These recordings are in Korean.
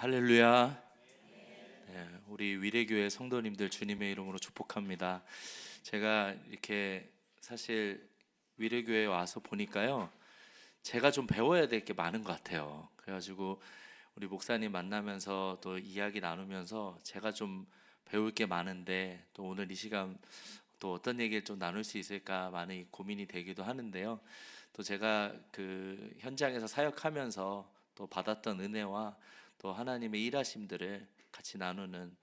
할렐루야. 네, 우리 위례교회 성도님들 주님의 이름으로 축복합니다. 제가 이렇게 사실 위례교회에 와서 보니까요, 제가 좀 배워야 될 게 많은 것 같아요. 그래가지고 우리 목사님 만나면서 또 이야기 나누면서 제가 좀 배울 게 많은데, 또 오늘 이 시간 또 어떤 얘기를 좀 나눌 수 있을까 많이 고민이 되기도 하는데요. 또 제가 그 현장에서 사역하면서 또 받았던 은혜와 또 하나님의 일하심들을 같이 나누는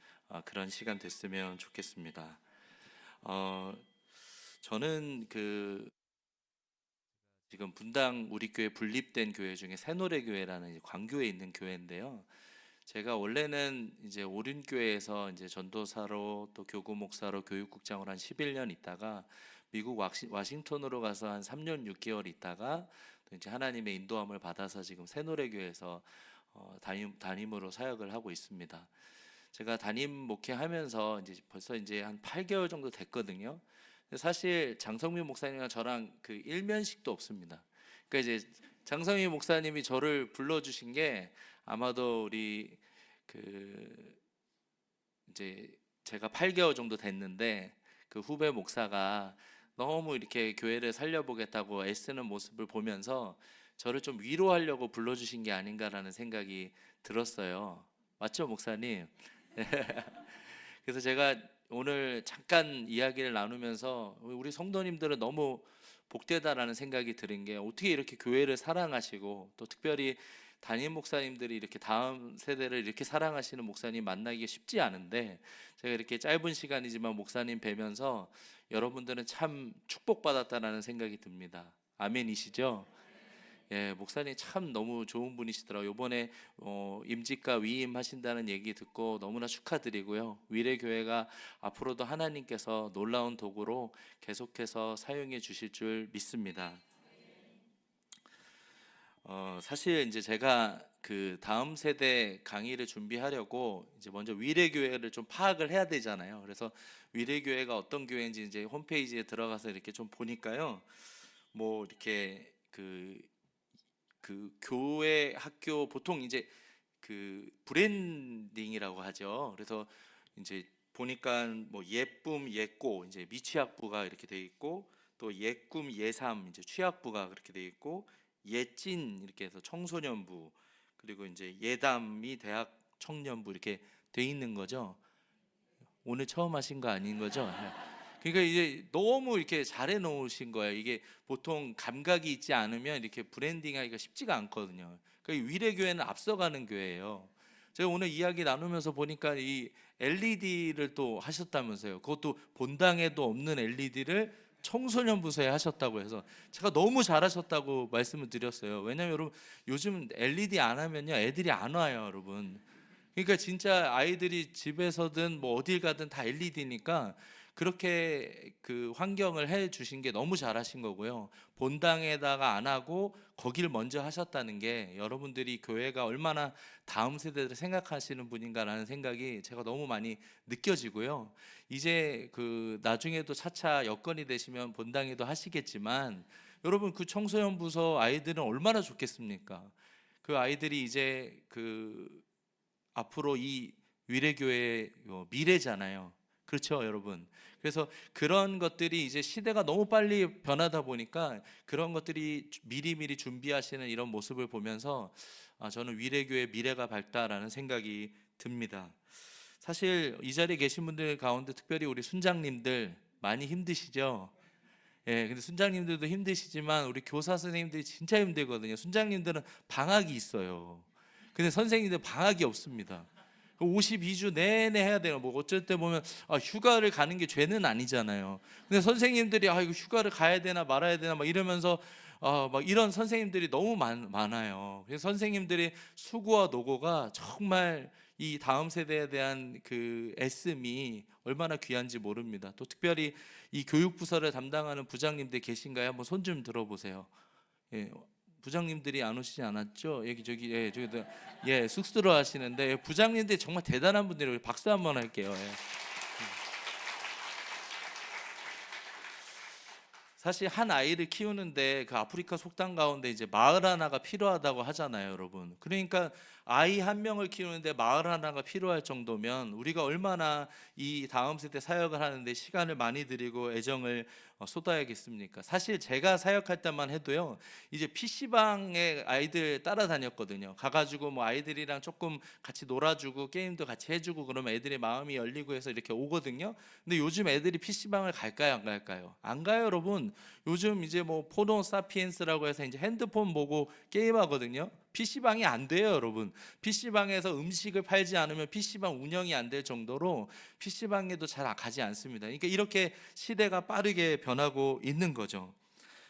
그런 시간 됐으면 좋겠습니다. 어, 저는 그 지금 분당 우리 교회 분립된 교회 중에 새노래교회라는 이제 광교에 있는 교회인데요. 제가 원래는 이제 오륜교회에서 이제 전도사로 또 교구 목사로 교육국장으로 한 11년 있다가 미국 와싱턴으로 가서 한 3년 6개월 있다가 또 이제 하나님의 인도함을 받아서 지금 새노래교회에서 담임으로 사역을 하고 있습니다. 제가 담임 목회하면서 이제 벌써 이제 한 8개월 정도 됐거든요. 사실 장성민 목사님과 저랑 그 일면식도 없습니다. 그러니까 이제 장성민 목사님이 저를 불러주신 게 아마도 우리 그 이제 제가 8개월 정도 됐는데 그 후배 목사가 너무 이렇게 교회를 살려보겠다고 애쓰는 모습을 보면서 저를 좀 위로하려고 불러주신 게 아닌가라는 생각이 들었어요. 맞죠, 목사님? 그래서 제가 오늘 잠깐 이야기를 나누면서 우리 성도님들은 너무 복되다라는 생각이 들은 게, 어떻게 이렇게 교회를 사랑하시고 또 특별히 담임 목사님들이 이렇게 다음 세대를 이렇게 사랑하시는 목사님 만나기가 쉽지 않은데, 제가 이렇게 짧은 시간이지만 목사님 뵈면서 여러분들은 참 축복받았다라는 생각이 듭니다. 아멘이시죠? 예, 목사님 참 너무 좋은 분이시더라고요. 이번에 임직과 위임하신다는 얘기 듣고 너무나 축하드리고요. 위례교회가 앞으로도 하나님께서 놀라운 도구로 계속해서 사용해 주실 줄 믿습니다. 사실 이제 제가 그 다음 세대 강의를 준비하려고 이제 먼저 위례교회를 좀 파악을 해야 되잖아요. 그래서 위례교회가 어떤 교회인지 이제 홈페이지에 들어가서 이렇게 좀 보니까요. 뭐 이렇게 그 교회 학교 보통 이제 그 브랜딩이라고 하죠. 그래서 이제 보니까 뭐 예쁨 예꼬 이제 미취학부가 이렇게 돼 있고, 또 예꿈 예삼 이제 취학부가 그렇게 돼 있고, 예찐 이렇게 해서 청소년부, 그리고 이제 예담이 대학 청년부 이렇게 돼 있는 거죠. 오늘 처음 하신 거 아닌 거죠? 네. 그러니까 이제 너무 이렇게 잘해 놓으신 거예요. 이게 보통 감각이 있지 않으면 이렇게 브랜딩하기가 쉽지가 않거든요. 그러니까 위례교회는 앞서가는 교회예요. 제가 오늘 이야기 나누면서 보니까 이 LED를 또 하셨다면서요. 그것도 본당에도 없는 LED를 청소년 부서에 하셨다고 해서 제가 너무 잘하셨다고 말씀을 드렸어요. 왜냐면 여러분, 요즘 LED 안 하면요 애들이 안 와요, 여러분. 그러니까 진짜 아이들이 집에서든 뭐 어딜 가든 다 LED니까 그렇게 그 환경을 해 주신 게 너무 잘하신 거고요. 본당에다가 안 하고 거기를 먼저 하셨다는 게 여러분들이 교회가 얼마나 다음 세대를 생각하시는 분인가라는 생각이 제가 너무 많이 느껴지고요. 이제 그 나중에도 차차 여건이 되시면 본당에도 하시겠지만, 여러분 그 청소년 부서 아이들은 얼마나 좋겠습니까? 그 아이들이 이제 그 앞으로 이 위례교회의 미래잖아요. 그렇죠, 여러분. 그래서 그런 것들이 이제 시대가 너무 빨리 변하다 보니까 그런 것들이 미리미리 준비하시는 이런 모습을 보면서 저는 위례교회 미래가 밝다라는 생각이 듭니다. 사실 이 자리에 계신 분들 가운데 특별히 우리 순장님들 많이 힘드시죠? 예, 근데 순장님들도 힘드시지만 우리 교사 선생님들이 진짜 힘들거든요. 순장님들은 방학이 있어요. 근데 선생님들 방학이 없습니다. 52주 내내 해야 돼요. 뭐 어쩔 때 보면 휴가를 가는 게 죄는 아니잖아요. 근데 선생님들이 이거 휴가를 가야 되나 말아야 되나 막 이러면서 막 이런 선생님들이 너무 많아요. 그래서 선생님들의 수고와 노고가 정말 이 다음 세대에 대한 그 애씀이 얼마나 귀한지 모릅니다. 또 특별히 이 교육부서를 담당하는 부장님들 계신가요? 한번 손 좀 들어보세요. 예, 부장님들이 안 오시지 않았죠? 여기 예, 저기도 예, 쑥스러워 하시는데 부장님들 정말 대단한 분들이에요. 박수 한번 할게요. 예. 사실 한 아이를 키우는데 그 아프리카 속담 가운데 이제 마을 하나가 필요하다고 하잖아요, 여러분. 그러니까 아이 한 명을 키우는데 마을 하나가 필요할 정도면 우리가 얼마나 이 다음 세대 사역을 하는데 시간을 많이 들이고 애정을 쏟아야겠습니까? 사실 제가 사역할 때만 해도요, 이제 PC방에 아이들 따라다녔거든요. 가가지고 뭐 아이들이랑 조금 같이 놀아주고 게임도 같이 해주고 그러면 애들의 마음이 열리고 해서 이렇게 오거든요. 근데 요즘 애들이 PC방을 갈까요, 안 갈까요? 안 가요, 여러분. 요즘 이제 뭐 포노 사피엔스라고 해서 이제 핸드폰 보고 게임하거든요. PC방이 안 돼요, 여러분. PC방에서 음식을 팔지 않으면 PC방 운영이 안 될 정도로 PC방에도 잘 가지 않습니다. 그러니까 이렇게 시대가 빠르게 변하고 있는 거죠.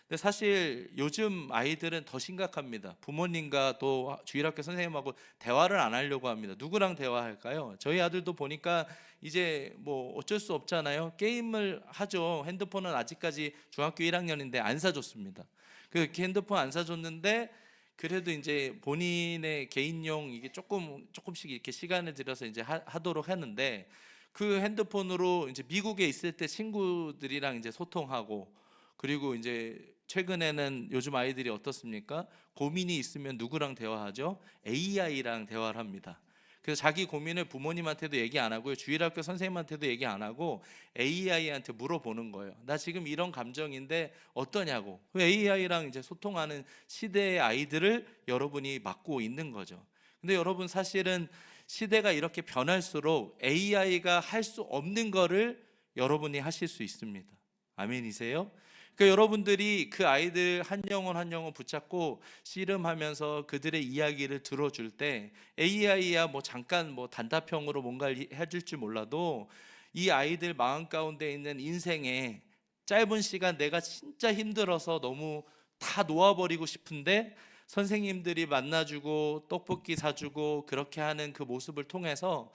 근데 사실 요즘 아이들은 더 심각합니다. 부모님과 또 주일학교 선생님하고 대화를 안 하려고 합니다. 누구랑 대화할까요? 저희 아들도 보니까 이제 뭐 어쩔 수 없잖아요. 게임을 하죠. 핸드폰은 아직까지 중학교 1학년인데 안 사줬습니다. 그 핸드폰 안 사줬는데 그래도 이제 본인의 개인용 이게 조금씩 이렇게 시간을 들여서 이제 하도록 하는데, 그 핸드폰으로 이제 미국에 있을 때 친구들이랑 이제 소통하고, 그리고 이제 최근에는 요즘 아이들이 어떻습니까? 고민이 있으면 누구랑 대화하죠? AI랑 대화를 합니다. 그래서 자기 고민을 부모님한테도 얘기 안 하고요, 주일학교 선생님한테도 얘기 안 하고 AI한테 물어보는 거예요. 나 지금 이런 감정인데 어떠냐고. AI랑 이제 소통하는 시대의 아이들을 여러분이 맡고 있는 거죠. 근데 여러분, 사실은 시대가 이렇게 변할수록 AI가 할 수 없는 거를 여러분이 하실 수 있습니다. 아멘이세요? 그러니까 여러분들이 그 아이들 한 영혼 한 영혼 붙잡고 씨름하면서 그들의 이야기를 들어줄 때, AI야 뭐 잠깐 뭐 단답형으로 뭔가를 해줄지 몰라도 이 아이들 마음 가운데 있는 인생에 짧은 시간 내가 진짜 힘들어서 너무 다 놓아버리고 싶은데 선생님들이 만나주고 떡볶이 사주고 그렇게 하는 그 모습을 통해서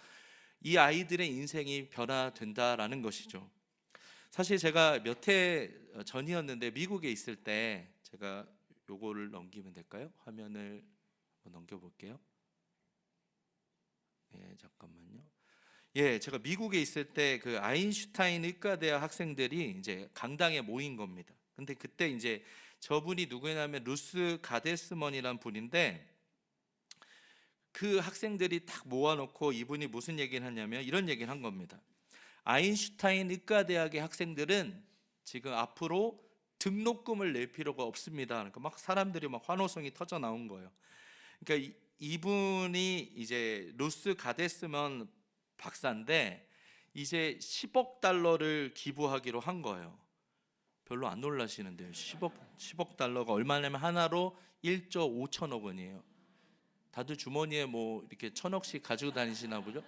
이 아이들의 인생이 변화된다라는 것이죠. 사실 제가 몇 해 전이었는데 미국에 있을 때, 제가 요거를 넘기면 될까요? 화면을 넘겨볼게요. 예, 잠깐만요. 예, 제가 미국에 있을 때 그 아인슈타인 의과대학 학생들이 이제 강당에 모인 겁니다. 근데 그때 이제 저분이 누구냐면 루스 가데스먼이란 분인데, 그 학생들이 딱 모아놓고 이분이 무슨 얘기를 하냐면 이런 얘기를 한 겁니다. 아인슈타인 의과대학의 학생들은 지금 앞으로 등록금을 낼 필요가 없습니다. 그러니까 막 사람들이 막 환호성이 터져 나온 거예요. 그러니까 이분이 이제 루스 가데스먼 박사인데 이제 10억 달러를 기부하기로 한 거예요. 별로 안 놀라시는데요. 10억 달러가 얼마냐면 하나로 1조 5천억 원이에요. 다들 주머니에 뭐 이렇게 천억씩 가지고 다니시나 보죠.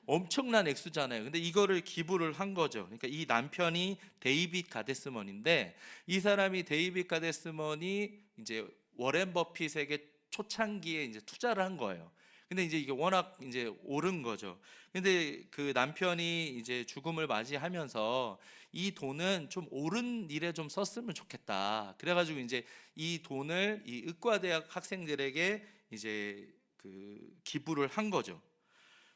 엄청난 액수잖아요. 근데 이거를 기부를 한 거죠. 그러니까 이 남편이 데이빗 가데스먼인데, 이 사람이 데이빗 가데스먼이 이제 워렌 버핏에게 초창기에 이제 투자를 한 거예요. 근데 이제 이게 워낙 이제 오른 거죠. 근데 그 남편이 이제 죽음을 맞이하면서 이 돈은 좀 옳은 일에 좀 썼으면 좋겠다. 그래가지고 이제 이 돈을 이 의과대학 학생들에게 이제 그 기부를 한 거죠.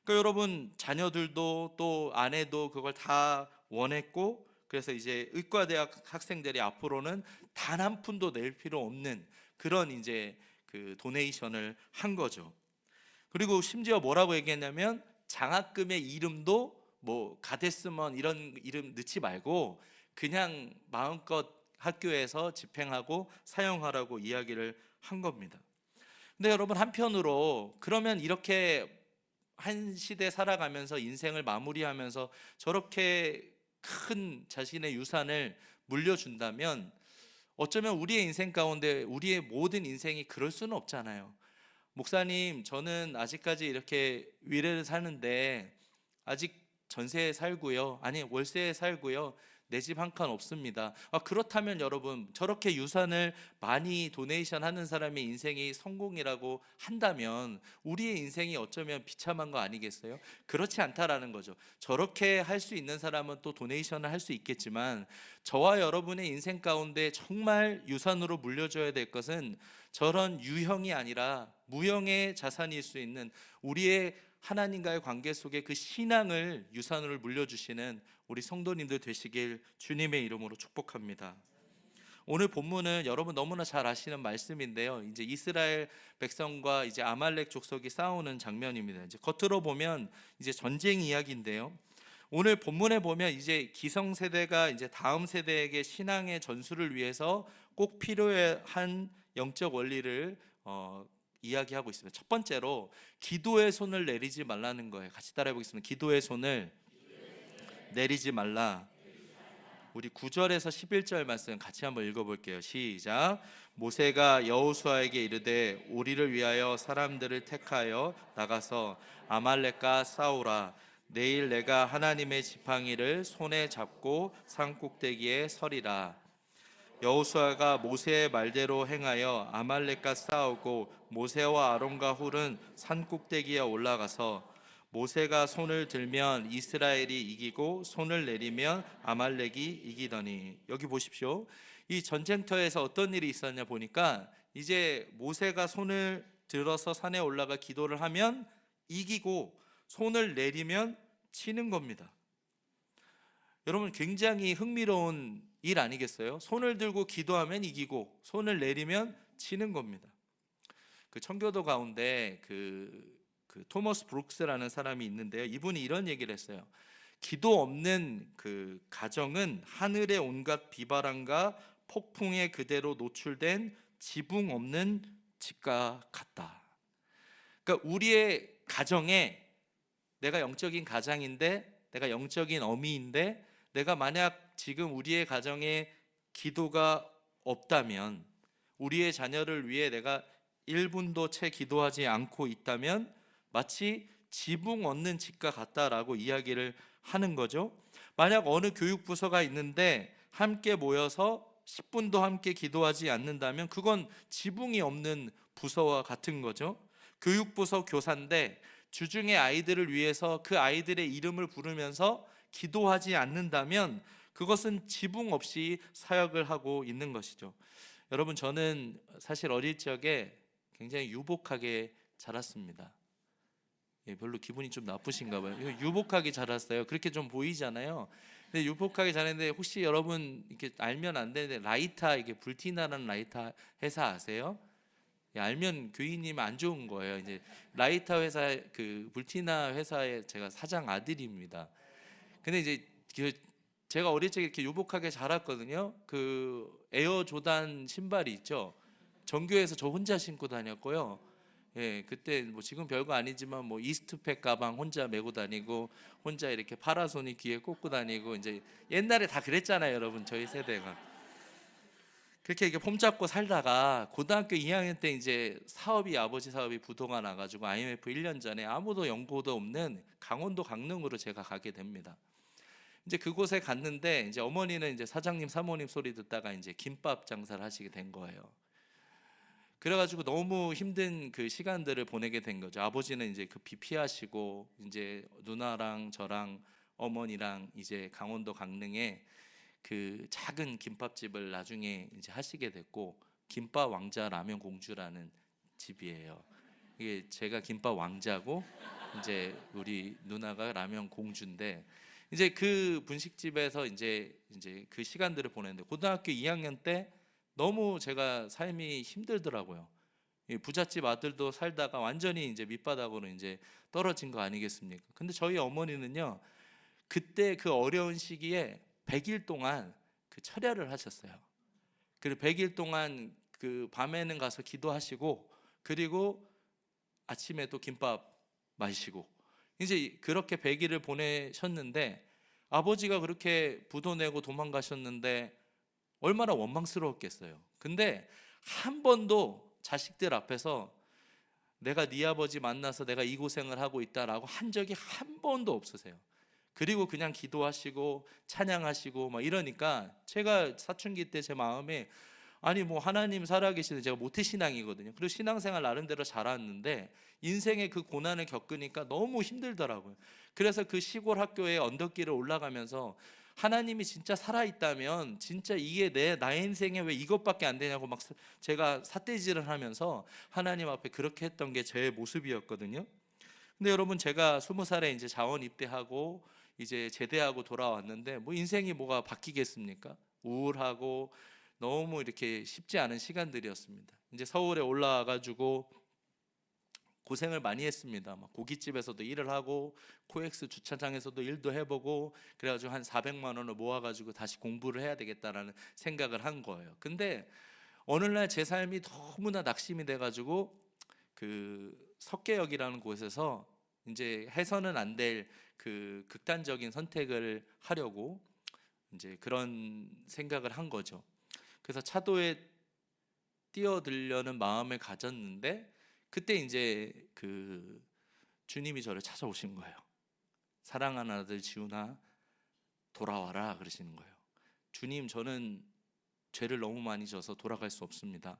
그러니까 여러분, 자녀들도 또 아내도 그걸 다 원했고, 그래서 이제 의과대학 학생들이 앞으로는 단 한 푼도 낼 필요 없는 그런 이제 그 도네이션을 한 거죠. 그리고 심지어 뭐라고 얘기했냐면 장학금의 이름도 뭐 가데스먼 이런 이름 넣지 말고 그냥 마음껏 학교에서 집행하고 사용하라고 이야기를 한 겁니다. 근데 여러분, 한편으로 그러면 이렇게 한 시대 살아가면서 인생을 마무리하면서 저렇게 큰 자신의 유산을 물려준다면, 어쩌면 우리의 인생 가운데 우리의 모든 인생이 그럴 수는 없잖아요. 목사님, 저는 아직까지 이렇게 위례를 사는데 아직 전세에 살고요, 아니 월세에 살고요, 내 집 한 칸 없습니다. 그렇다면 여러분, 저렇게 유산을 많이 도네이션 하는 사람의 인생이 성공이라고 한다면 우리의 인생이 어쩌면 비참한 거 아니겠어요? 그렇지 않다라는 거죠. 저렇게 할 수 있는 사람은 또 도네이션을 할 수 있겠지만, 저와 여러분의 인생 가운데 정말 유산으로 물려줘야 될 것은 저런 유형이 아니라 무형의 자산일 수 있는 우리의 하나님과의 관계 속에 그 신앙을 유산으로 물려주시는 우리 성도님들 되시길 주님의 이름으로 축복합니다. 오늘 본문은 여러분 너무나 잘 아시는 말씀인데요. 이제 이스라엘 백성과 이제 아말렉 족속이 싸우는 장면입니다. 이제 겉으로 보면 이제 전쟁 이야기인데요. 오늘 본문에 보면 이제 기성세대가 이제 다음 세대에게 신앙의 전수를 위해서 꼭 필요한 영적 원리를 이야기하고 있습니다. 첫 번째로 기도의 손을 내리지 말라는 거예요. 같이 따라해 보겠습니다. 기도의 손을 내리지 말라. 우리 9절에서 11절 말씀 같이 한번 읽어볼게요. 시작. 모세가 여호수아에게 이르되 우리를 위하여 사람들을 택하여 나가서 아말렉과 싸우라. 내일 내가 하나님의 지팡이를 손에 잡고 산 꼭대기에 서리라. 여호수아가 모세의 말대로 행하여 아말렉과 싸우고 모세와 아론과 훌은 산 꼭대기에 올라가서 모세가 손을 들면 이스라엘이 이기고 손을 내리면 아말렉이 이기더니. 여기 보십시오. 이 전쟁터에서 어떤 일이 있었냐 보니까 이제 모세가 손을 들어서 산에 올라가 기도를 하면 이기고 손을 내리면 치는 겁니다. 여러분 굉장히 흥미로운 일 아니겠어요? 손을 들고 기도하면 이기고 손을 내리면 치는 겁니다. 그 청교도 가운데 그 토머스 브룩스라는 사람이 있는데요. 이분이 이런 얘기를 했어요. 기도 없는 그 가정은 하늘의 온갖 비바람과 폭풍에 그대로 노출된 지붕 없는 집과 같다. 그러니까 우리의 가정에 내가 영적인 가장인데, 내가 영적인 어미인데, 내가 만약 지금 우리의 가정에 기도가 없다면, 우리의 자녀를 위해 내가 1분도 채 기도하지 않고 있다면 마치 지붕 없는 집과 같다라고 이야기를 하는 거죠. 만약 어느 교육부서가 있는데 함께 모여서 10분도 함께 기도하지 않는다면 그건 지붕이 없는 부서와 같은 거죠. 교육부서 교사인데 주중에 아이들을 위해서 그 아이들의 이름을 부르면서 기도하지 않는다면 그것은 지붕 없이 사역을 하고 있는 것이죠. 여러분, 저는 사실 어릴 적에 굉장히 유복하게 자랐습니다. 별로 기분이 좀 나쁘신가 봐요. 유복하게 자랐어요. 그렇게 좀 보이잖아요. 근데 유복하게 자랐는데 혹시 여러분 이렇게 알면 안 되는데 라이타, 이게 불티나라는 라이타 회사 아세요? 알면 교인님 안 좋은 거예요. 이제 라이타 회사, 그 불티나 회사의 제가 사장 아들입니다. 근데 이제 제가 어릴 적에 이렇게 유복하게 자랐거든요. 그 에어 조단 신발이 있죠. 전교에서 저 혼자 신고 다녔고요. 예, 그때 뭐 지금 별거 아니지만 뭐 이스트팩 가방 혼자 메고 다니고 혼자 이렇게 파라소니 귀에 꽂고 다니고, 이제 옛날에 다 그랬잖아요, 여러분. 저희 세대가 그렇게 이렇게 폼잡고 살다가 고등학교 2학년 때 이제 아버지 사업이 부도가 나가지고 IMF 1년 전에 아무도 연고도 없는 강원도 강릉으로 제가 가게 됩니다. 이제 그곳에 갔는데 이제 어머니는 이제 사장님 사모님 소리 듣다가 이제 김밥 장사를 하시게 된 거예요. 그래가지고 너무 힘든 그 시간들을 보내게 된 거죠. 아버지는 이제 급히 피하시고 이제 누나랑 저랑 어머니랑 이제 강원도 강릉에 그 작은 김밥집을 나중에 이제 하시게 됐고, 김밥 왕자 라면 공주라는 집이에요. 이게 제가 김밥 왕자고 이제 우리 누나가 라면 공주인데, 이제 그 분식집에서 이제 그 시간들을 보냈는데 고등학교 2학년 때 너무 제가 삶이 힘들더라고요. 부잣집 아들도 살다가 완전히 이제 밑바닥으로 이제 떨어진 거 아니겠습니까? 근데 저희 어머니는요, 그때 그 어려운 시기에 100일 동안 그 철야를 하셨어요. 그리고 100일 동안 그 밤에는 가서 기도하시고, 그리고 아침에 또 김밥 마시고, 이제 그렇게 100일을 보내셨는데, 아버지가 그렇게 부도 내고 도망가셨는데 얼마나 원망스러웠겠어요. 근데 한 번도 자식들 앞에서 내가 네 아버지 만나서 내가 이 고생을 하고 있다라고 한 적이 한 번도 없으세요. 그리고 그냥 기도하시고 찬양하시고 막 이러니까 제가 사춘기 때 제 마음에, 아니 뭐 하나님 살아계시는, 제가 모태신앙이거든요. 그리고 신앙생활 나름대로 자랐는데 인생의 그 고난을 겪으니까 너무 힘들더라고요. 그래서 그 시골 학교에 언덕길을 올라가면서 하나님이 진짜 살아있다면 진짜 이게 나의 인생에 왜 이것밖에 안 되냐고 막 제가 삿대질을 하면서 하나님 앞에 그렇게 했던 게 제 모습이었거든요. 근데 여러분, 제가 20살에 이제 자원 입대하고 이제 제대하고 돌아왔는데 뭐 인생이 뭐가 바뀌겠습니까? 우울하고 너무 이렇게 쉽지 않은 시간들이었습니다. 이제 서울에 올라와 가지고 고생을 많이 했습니다. 막 고깃집에서도 일을 하고 코엑스 주차장에서도 일도 해보고 그래가지고 한 400만 원을 모아가지고 다시 공부를 해야 되겠다라는 생각을 한 거예요. 근데 어느 날 제 삶이 너무나 낙심이 돼가지고 그 석계역이라는 곳에서 이제 해서는 안 될 그 극단적인 선택을 하려고 이제 그런 생각을 한 거죠. 그래서 차도에 뛰어들려는 마음을 가졌는데 그때 이제 그 주님이 저를 찾아오신 거예요. 사랑하는 아들 지훈아 돌아와라 그러시는 거예요. 주님, 저는 죄를 너무 많이 져서 돌아갈 수 없습니다.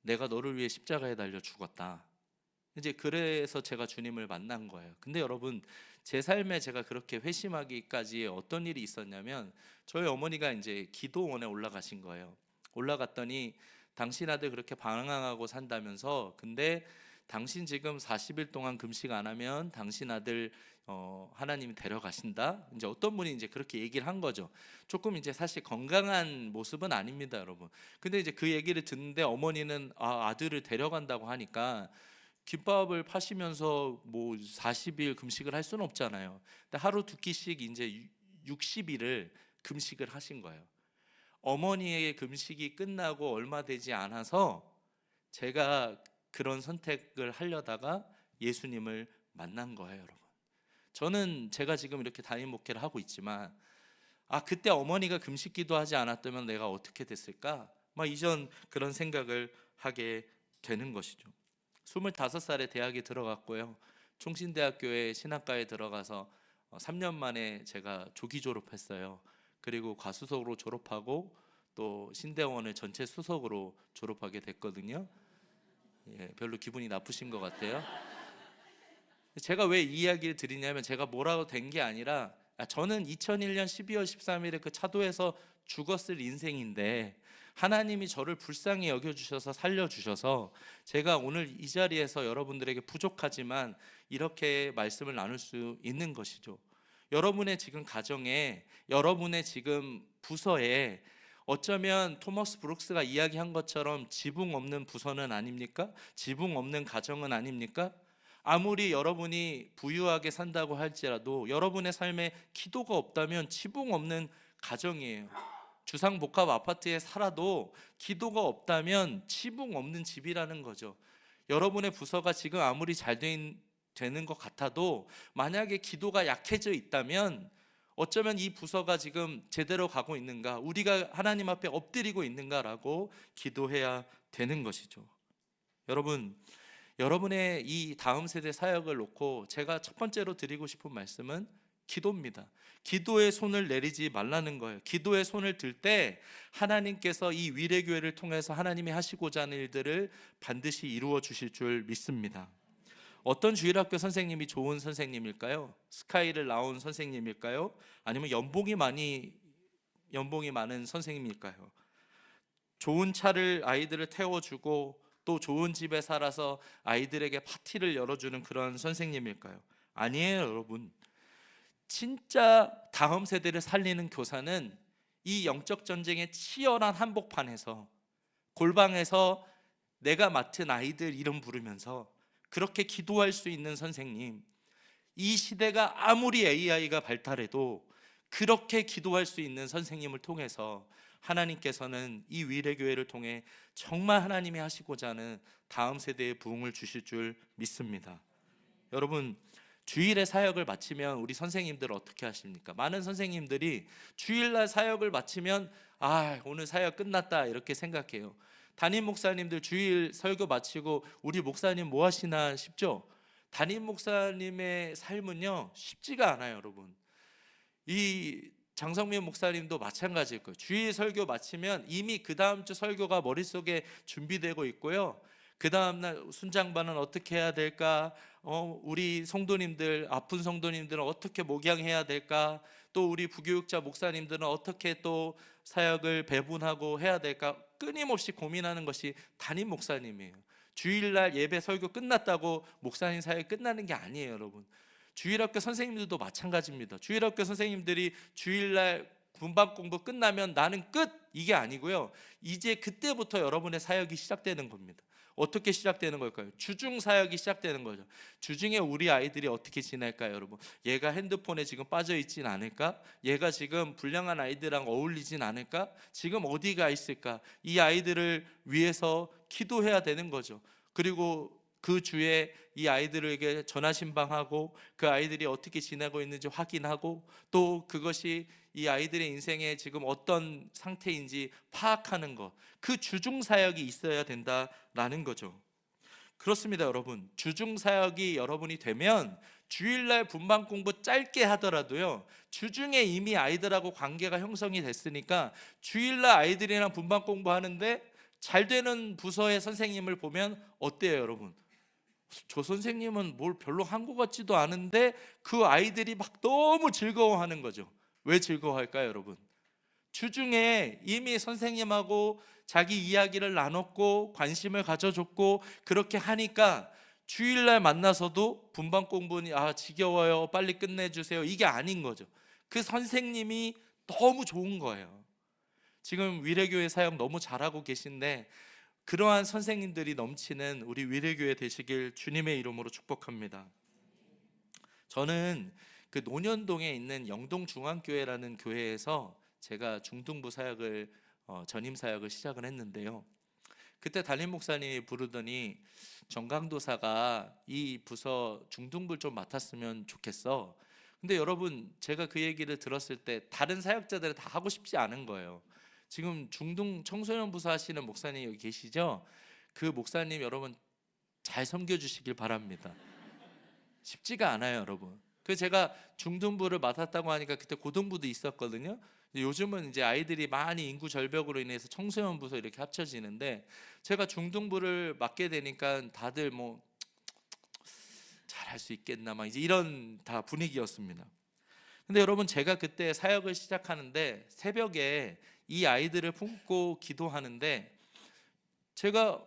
내가 너를 위해 십자가에 달려 죽었다. 이제 그래서 제가 주님을 만난 거예요. 근데 여러분, 제 삶에 제가 그렇게 회심하기까지 어떤 일이 있었냐면 저희 어머니가 이제 기도원에 올라가신 거예요. 올라갔더니 당신 아들 그렇게 방황하고 산다면서, 근데 당신 지금 40일 동안 금식 안 하면 당신 아들 하나님이 데려가신다. 이제 어떤 분이 이제 그렇게 얘기를 한 거죠. 조금 이제 사실 건강한 모습은 아닙니다, 여러분. 근데 이제 그 얘기를 듣는데 어머니는 아들을 데려간다고 하니까 김밥을 파시면서 뭐 40일 금식을 할 수는 없잖아요. 근데 하루 두 끼씩 이제 60일을 금식을 하신 거예요. 어머니의 금식이 끝나고 얼마 되지 않아서 제가 그런 선택을 하려다가 예수님을 만난 거예요, 여러분. 저는 제가 지금 이렇게 담임 목회를 하고 있지만 그때 어머니가 금식 기도하지 않았다면 내가 어떻게 됐을까? 막 이전 그런 생각을 하게 되는 것이죠. 25살에 대학에 들어갔고요. 총신대학교에 신학과에 들어가서 3년 만에 제가 조기 졸업했어요. 그리고 과수석으로 졸업하고 또 신대원을 전체 수석으로 졸업하게 됐거든요. 별로 기분이 나쁘신 것 같아요. 제가 왜 이 이야기를 드리냐면 제가 뭐라고 된 게 아니라 저는 2001년 12월 13일에 그 차도에서 죽었을 인생인데 하나님이 저를 불쌍히 여겨주셔서 살려주셔서 제가 오늘 이 자리에서 여러분들에게 부족하지만 이렇게 말씀을 나눌 수 있는 것이죠. 여러분의 지금 가정에, 여러분의 지금 부서에 어쩌면 토머스 브룩스가 이야기한 것처럼 지붕 없는 부서는 아닙니까? 지붕 없는 가정은 아닙니까? 아무리 여러분이 부유하게 산다고 할지라도 여러분의 삶에 기도가 없다면 지붕 없는 가정이에요. 주상복합 아파트에 살아도 기도가 없다면 지붕 없는 집이라는 거죠. 여러분의 부서가 지금 아무리 잘 되는 것 같아도 만약에 기도가 약해져 있다면 어쩌면 이 부서가 지금 제대로 가고 있는가, 우리가 하나님 앞에 엎드리고 있는가라고 기도해야 되는 것이죠. 여러분, 여러분의 이 다음 세대 사역을 놓고 제가 첫 번째로 드리고 싶은 말씀은 기도입니다. 기도의 손을 내리지 말라는 거예요. 기도의 손을 들 때 하나님께서 이 위례교회를 통해서 하나님이 하시고자 하는 일들을 반드시 이루어 주실 줄 믿습니다. 어떤 주일학교 선생님이 좋은 선생님일까요? 스카이를 나온 선생님일까요? 아니면 연봉이 많은 선생님일까요? 좋은 차를 아이들을 태워주고 또 좋은 집에 살아서 아이들에게 파티를 열어주는 그런 선생님일까요? 아니에요, 여러분. 진짜 다음 세대를 살리는 교사는 이 영적 전쟁의 치열한 한복판에서 골방에서 내가 맡은 아이들 이름 부르면서 그렇게 기도할 수 있는 선생님, 이 시대가 아무리 AI가 발달해도 그렇게 기도할 수 있는 선생님을 통해서 하나님께서는 이 위례교회를 통해 정말 하나님이 하시고자 하는 다음 세대의 부흥을 주실 줄 믿습니다. 여러분, 주일에 사역을 마치면 우리 선생님들 어떻게 하십니까? 많은 선생님들이 주일날 사역을 마치면 오늘 사역 끝났다 이렇게 생각해요. 담임 목사님들 주일 설교 마치고 우리 목사님 뭐 하시나 싶죠? 담임 목사님의 삶은요 쉽지가 않아요, 여러분. 이 장성민 목사님도 마찬가지일 거예요. 주일 설교 마치면 이미 그 다음 주 설교가 머릿속에 준비되고 있고요. 그 다음날 순장반은 어떻게 해야 될까? 우리 성도님들, 아픈 성도님들은 어떻게 목양해야 될까? 또 우리 부교육자 목사님들은 어떻게 또 사역을 배분하고 해야 될까? 끊임없이 고민하는 것이 담임 목사님이에요. 주일날 예배 설교 끝났다고 목사님 사역이 끝나는 게 아니에요, 여러분. 주일학교 선생님들도 마찬가지입니다. 주일학교 선생님들이 주일날 분반 공부 끝나면 나는 끝, 이게 아니고요. 이제 그때부터 여러분의 사역이 시작되는 겁니다. 어떻게 시작되는 걸까요? 주중 사역이 시작되는 거죠. 주중에 우리 아이들이 어떻게 지낼까요, 여러분? 얘가 핸드폰에 지금 빠져 있진 않을까? 얘가 지금 불량한 아이들랑 어울리진 않을까? 지금 어디가 있을까? 이 아이들을 위해서 기도해야 되는 거죠. 그리고 그 주에 이 아이들에게 전화 신방하고 그 아이들이 어떻게 지내고 있는지 확인하고, 또 그것이 이 아이들의 인생에 지금 어떤 상태인지 파악하는 것, 그 주중 사역이 있어야 된다라는 거죠. 그렇습니다, 여러분. 주중 사역이 여러분이 되면 주일날 분반 공부 짧게 하더라도요, 주중에 이미 아이들하고 관계가 형성이 됐으니까 주일날 아이들이랑 분반 공부하는데 잘 되는 부서의 선생님을 보면 어때요, 여러분? 저 선생님은 뭘 별로 한 것 같지도 않은데 그 아이들이 막 너무 즐거워하는 거죠. 왜 즐거워할까요, 여러분? 주중에 이미 선생님하고 자기 이야기를 나눴고 관심을 가져줬고 그렇게 하니까 주일날 만나서도 분반 공부는 지겨워요, 빨리 끝내주세요, 이게 아닌 거죠. 그 선생님이 너무 좋은 거예요. 지금 위례교회 사역 너무 잘하고 계신데 그러한 선생님들이 넘치는 우리 위례교회 되시길 주님의 이름으로 축복합니다. 저는 그 논현동에 있는 영동중앙교회라는 교회에서 제가 중등부 사역을 전임 사역을 시작을 했는데요. 그때 담임 목사님이 부르더니 정강도사가 이 부서 중등부를 좀 맡았으면 좋겠어. 근데 여러분, 제가 그 얘기를 들었을 때 다른 사역자들은 다 하고 싶지 않은 거예요. 지금 중등 청소년 부서 하시는 목사님 여기 계시죠? 그 목사님 여러분 잘 섬겨주시길 바랍니다. 쉽지가 않아요, 여러분. 그 제가 중등부를 맡았다고 하니까 그때 고등부도 있었거든요. 요즘은 이제 아이들이 많이 인구 절벽으로 인해서 청소년 부서 이렇게 합쳐지는데, 제가 중등부를 맡게 되니까 다들 뭐 잘할 수 있겠나 막 이제 이런 다 분위기였습니다. 근데 여러분, 제가 그때 사역을 시작하는데 새벽에 이 아이들을 품고 기도하는데, 제가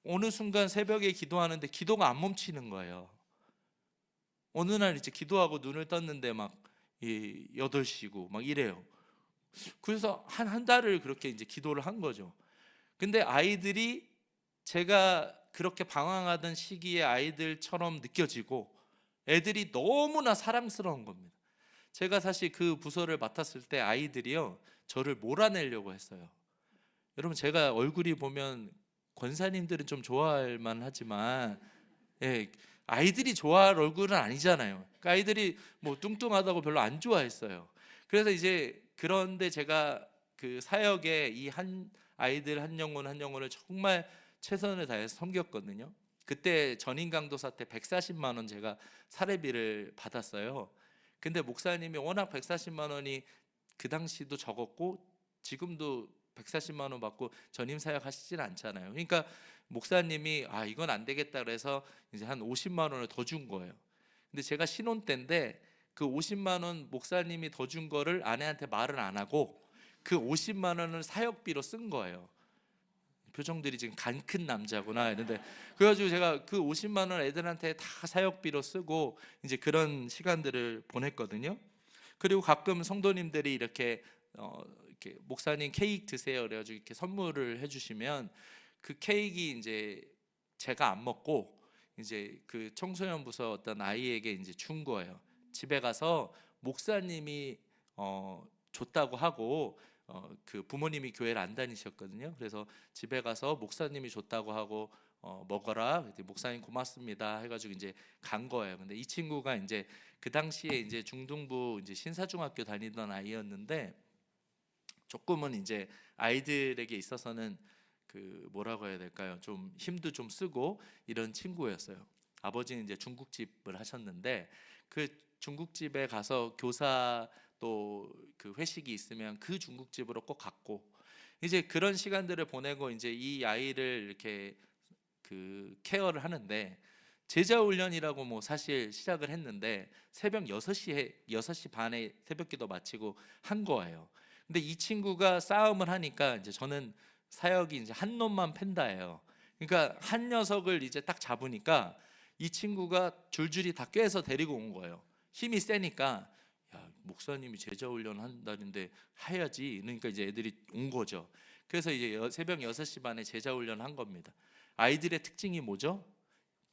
어느 순간 새벽에 기도하는데 기도가 안 멈추는 거예요. 어느 날 이제 기도하고 눈을 떴는데 막 8시고 막 이래요. 그래서 한 달을 그렇게 이제 기도를 한 거죠. 근데 아이들이 제가 그렇게 방황하던 시기에 아이들처럼 느껴지고 애들이 너무나 사랑스러운 겁니다. 제가 사실 그 부서를 맡았을 때 아이들이요, 저를 몰아내려고 했어요. 여러분, 제가 얼굴이 보면 권사님들은 좀 좋아할 만하지만 아이들이 좋아할 얼굴은 아니잖아요. 그러니까 아이들이 뭐 뚱뚱하다고 별로 안 좋아했어요. 그래서 이제 그런데 제가 그 사역에 이 한 아이들 한 영혼 한 영혼을 정말 최선을 다해서 섬겼거든요. 그때 전임 강도사 때 140만 원 제가 사례비를 받았어요. 근데 목사님이 워낙 140만 원이 그 당시도 적었고 지금도 140만 원 받고 전임 사역 하시진 않잖아요. 그러니까 목사님이 이건 안 되겠다 그래서 이제 한 50만 원을 더 준 거예요. 근데 제가 신혼 때인데 그 50만 원 목사님이 더 준 거를 아내한테 말을 안 하고 그 50만 원을 사역비로 쓴 거예요. 표정들이 지금 간 큰 남자구나 이런데, 그래가지고 제가 그 50만 원 애들한테 다 사역비로 쓰고 이제 그런 시간들을 보냈거든요. 그리고 가끔 성도님들이 이렇게 이렇게 목사님 케이크 드세요 그래가지고 이렇게 선물을 해주시면 그 케이크 이제 제가 안 먹고 이제 그 청소년 부서 어떤 아이에게 이제 준 거예요. 집에 가서 목사님이 줬다고 하고 그 부모님이 교회를 안 다니셨거든요. 그래서 집에 가서 목사님이 줬다고 하고 먹어라. 목사님 고맙습니다 해가지고 이제 간 거예요. 근데 이 친구가 이제 그 당시에 이제 중등부 이제 신사중학교 다니던 아이였는데 조금은 이제 아이들에게 있어서는 그 뭐라고 해야 될까요? 좀 힘도 좀 쓰고 이런 친구였어요. 아버지는 이제 중국집을 하셨는데 그 중국집에 가서 교사 또 그 회식이 있으면 그 중국집으로 꼭 갔고, 이제 그런 시간들을 보내고 이제 이 아이를 이렇게 그 케어를 하는데, 제자 훈련이라고 뭐 사실 시작을 했는데 새벽 6시 반에 새벽기도 마치고 한 거예요. 근데 이 친구가 싸움을 하니까 이제 저는 사역이 이제 한 놈만 팬다예요. 그러니까 한 녀석을 이제 딱 잡으니까 이 친구가 줄줄이 다 꿰서 데리고 온 거예요. 힘이 세니까 야, 목사님이 제자 훈련 한다는데 해야지. 그러니까 이제 애들이 온 거죠. 그래서 이제 새벽 6시 반에 제자 훈련 한 겁니다. 아이들의 특징이 뭐죠?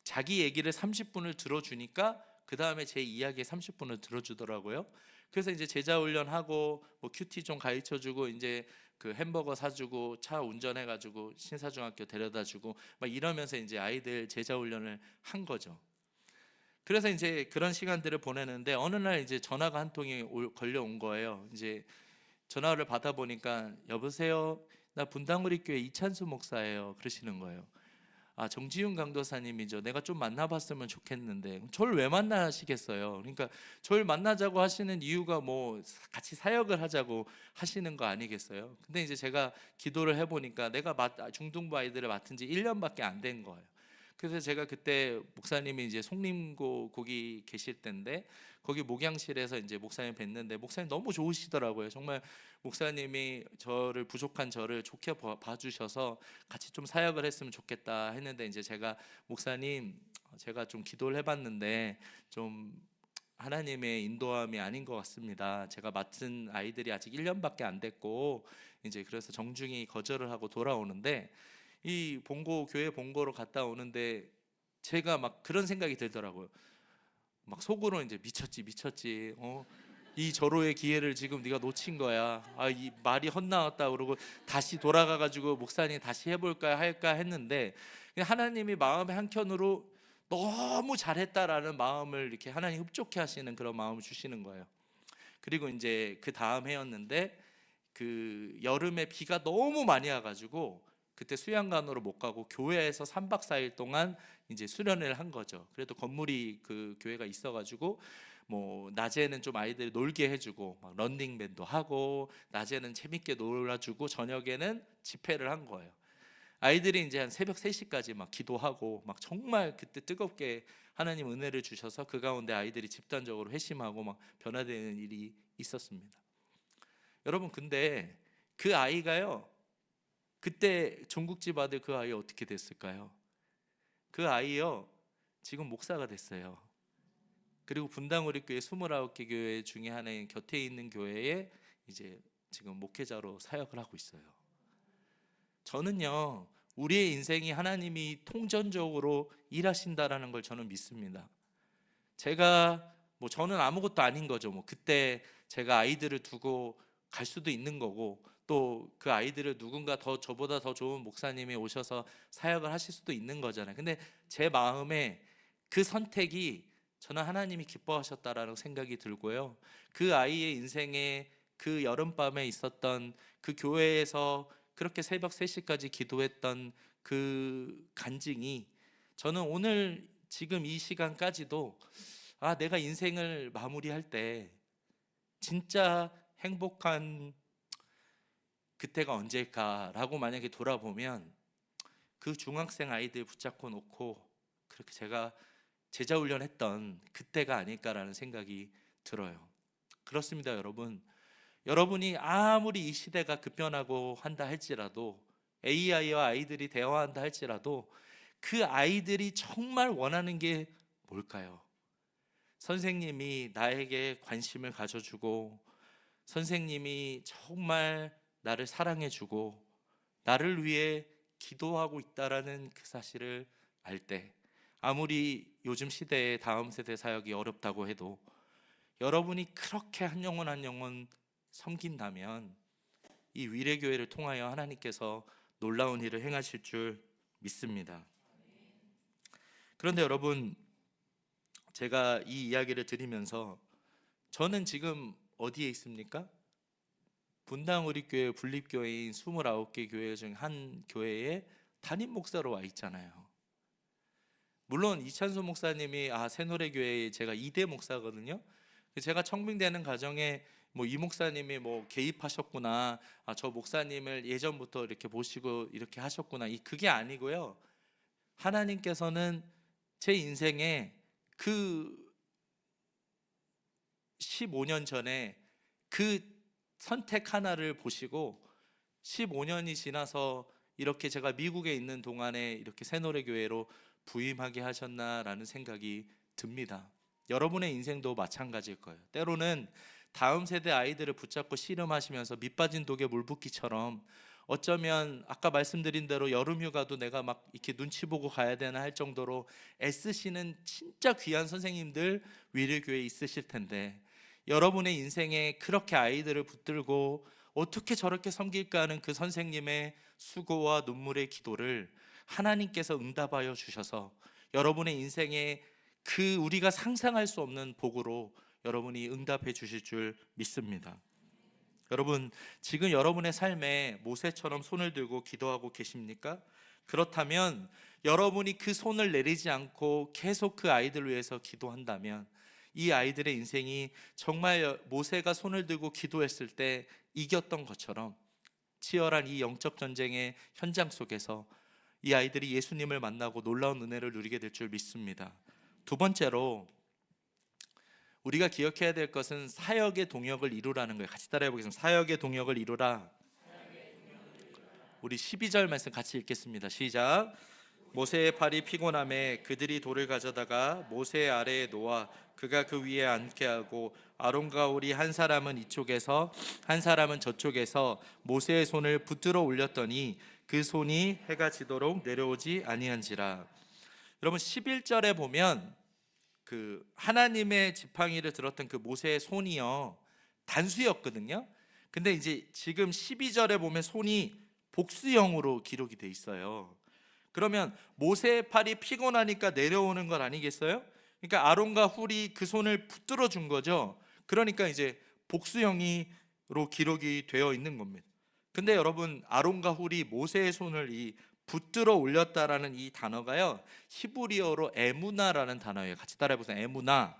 자기 얘기를 30분을 들어주니까 그 다음에 제 이야기에 30분을 들어주더라고요. 그래서 이제 제자 훈련하고 뭐 큐티 좀 가르쳐주고 이제 그 햄버거 사주고 차 운전해가지고 신사중학교 데려다주고 막 이러면서 이제 아이들 제자 훈련을 한 거죠. 그래서 이제 그런 시간들을 보내는데 어느 날 이제 전화가 한 통이 걸려온 거예요. 이제 전화를 받아보니까 여보세요, 나 분당우리교회 이찬수 목사예요. 그러시는 거예요. 아, 정지윤 강도사님이죠. 내가 좀 만나봤으면 좋겠는데. 저를 왜 만나시겠어요? 그러니까 저를 만나자고 하시는 이유가 뭐 같이 사역을 하자고 하시는 거 아니겠어요? 근데 이제 제가 기도를 해보니까 내가 중등부 아이들을 맡은 지 1년밖에 안 된 거예요. 그래서 제가 그때 목사님이 이제 송림고 거기 계실 때인데 거기 목양실에서 이제 목사님 뵀는데 목사님 너무 좋으시더라고요. 정말 목사님이 저를 부족한 저를 좋게 봐주셔서 같이 좀 사역을 했으면 좋겠다 했는데 이제 제가 목사님 제가 좀 기도를 해봤는데 좀 하나님의 인도함이 아닌 것 같습니다. 제가 맡은 아이들이 아직 1년밖에 안 됐고 이제 그래서 정중히 거절을 하고 돌아오는데 이 본고 교회 본고로 갔다 오는데 제가 막 그런 생각이 들더라고요. 막 속으로 이제 미쳤지. 이 절호의 기회를 지금 네가 놓친 거야. 아, 이 말이 헛나왔다 그러고 다시 돌아가 가지고 목사님 다시 해볼까 할까 했는데 하나님이 마음의 한켠으로 너무 잘했다라는 마음을 이렇게 하나님 흡족해 하시는 그런 마음을 주시는 거예요. 그리고 이제 그 다음 해였는데 그 여름에 비가 너무 많이 와가지고 그때 수양관으로 못 가고 교회에서 3박 4일 동안 이제 수련을 한 거죠. 그래도 건물이 그 교회가 있어가지고 뭐 낮에는 좀 아이들이 놀게 해주고 막 런닝맨도 하고 낮에는 재밌게 놀아주고 저녁에는 집회를 한 거예요. 아이들이 이제 한 새벽 3시까지 막 기도하고 막 정말 그때 뜨겁게 하나님 은혜를 주셔서 그 가운데 아이들이 집단적으로 회심하고 막 변화되는 일이 있었습니다. 여러분 근데 그 아이가요 그때 종국집 아들 그 아이 어떻게 됐을까요? 그 아이요 지금 목사가 됐어요. 그리고 분당우리교회 29개 교회 중에 하나인 곁에 있는 교회에 이제 지금 목회자로 사역을 하고 있어요. 저는요 우리의 인생이 하나님이 통전적으로 일하신다라는 걸 저는 믿습니다. 제가 뭐 저는 아무것도 아닌 거죠. 뭐 그때 제가 아이들을 두고 갈 수도 있는 거고 또 그 아이들을 누군가 더 저보다 더 좋은 목사님이 오셔서 사역을 하실 수도 있는 거잖아요. 근데 제 마음에 그 선택이 저는 하나님이 기뻐하셨다라는 생각이 들고요. 그 아이의 인생에 그 여름밤에 있었던 그 교회에서 그렇게 새벽 3시까지 기도했던 그 간증이 저는 오늘 지금 이 시간까지도 아, 내가 인생을 마무리할 때 진짜 행복한 그때가 언제일까라고 만약에 돌아보면 그 중학생 아이들 붙잡고 놓고 그렇게 제가 제자 훈련했던 그때가 아닐까라는 생각이 들어요. 그렇습니다, 여러분. 여러분이 아무리 이 시대가 급변하고 한다 할지라도 AI와 아이들이 대화한다 할지라도 그 아이들이 정말 원하는 게 뭘까요? 선생님이 나에게 관심을 가져주고 선생님이 정말 나를 사랑해주고 나를 위해 기도하고 있다라는 그 사실을 알 때 아무리 요즘 시대에 다음 세대 사역이 어렵다고 해도 여러분이 그렇게 한 영혼 한 영혼 섬긴다면 이 위례교회를 통하여 하나님께서 놀라운 일을 행하실 줄 믿습니다. 그런데 여러분 제가 이 이야기를 드리면서 저는 지금 어디에 있습니까? 분당우리교회 분립교회인 29개 교회 중 한 교회에 담임 목사로 와 있잖아요. 물론 이찬수 목사님이 새노래교회에 제가 2대 목사거든요. 제가 청빙되는 과정에 뭐 이 목사님이 뭐 개입하셨구나, 저 목사님을 예전부터 이렇게 보시고 이렇게 하셨구나, 그게 아니고요. 하나님께서는 제 인생에 그 15년 전에 그 선택 하나를 보시고 15년이 지나서 이렇게 제가 미국에 있는 동안에 이렇게 새노래교회로 부임하게 하셨나라는 생각이 듭니다. 여러분의 인생도 마찬가지일 거예요. 때로는 다음 세대 아이들을 붙잡고 씨름하시면서 밑빠진 독에 물 붓기처럼 어쩌면 아까 말씀드린 대로 여름 휴가도 내가 막 이렇게 눈치 보고 가야 되나 할 정도로 애쓰시는 진짜 귀한 선생님들 위례교회에 있으실 텐데, 여러분의 인생에 그렇게 아이들을 붙들고 어떻게 저렇게 섬길까 하는 그 선생님의 수고와 눈물의 기도를 하나님께서 응답하여 주셔서 여러분의 인생에 그 우리가 상상할 수 없는 복으로 여러분이 응답해 주실 줄 믿습니다. 여러분, 지금 여러분의 삶에 모세처럼 손을 들고 기도하고 계십니까? 그렇다면 여러분이 그 손을 내리지 않고 계속 그 아이들을 위해서 기도한다면 이 아이들의 인생이 정말 모세가 손을 들고 기도했을 때 이겼던 것처럼 치열한 이 영적 전쟁의 현장 속에서 이 아이들이 예수님을 만나고 놀라운 은혜를 누리게 될 줄 믿습니다. 두 번째로 우리가 기억해야 될 것은 사역의 동역을 이루라는 거예요. 같이 따라해 보겠습니다. 사역의 동역을 이루라. 우리 12절 말씀 같이 읽겠습니다. 시작. 모세의 팔이 피곤함에 그들이 돌을 가져다가 모세 아래에 놓아 그가 그 위에 앉게 하고 아론과 홀이 한 사람은 이쪽에서 한 사람은 저쪽에서 모세의 손을 붙들어 올렸더니 그 손이 해가 지도록 내려오지 아니한지라. 여러분, 11절에 보면 그 하나님의 지팡이를 들었던 그 모세의 손이요 단수였거든요. 근데 이제 지금 12절에 보면 손이 복수형으로 기록이 돼 있어요. 그러면 모세의 팔이 피곤하니까 내려오는 것 아니겠어요? 그러니까 아론과 훌이 그 손을 붙들어 준 거죠. 그러니까 이제 복수형으로 기록이 되어 있는 겁니다. 근데 여러분, 아론과 훌이 모세의 손을 이 붙들어 올렸다라는 이 단어가요 히브리어로 에무나라는 단어예요. 같이 따라해보세요. 에무나.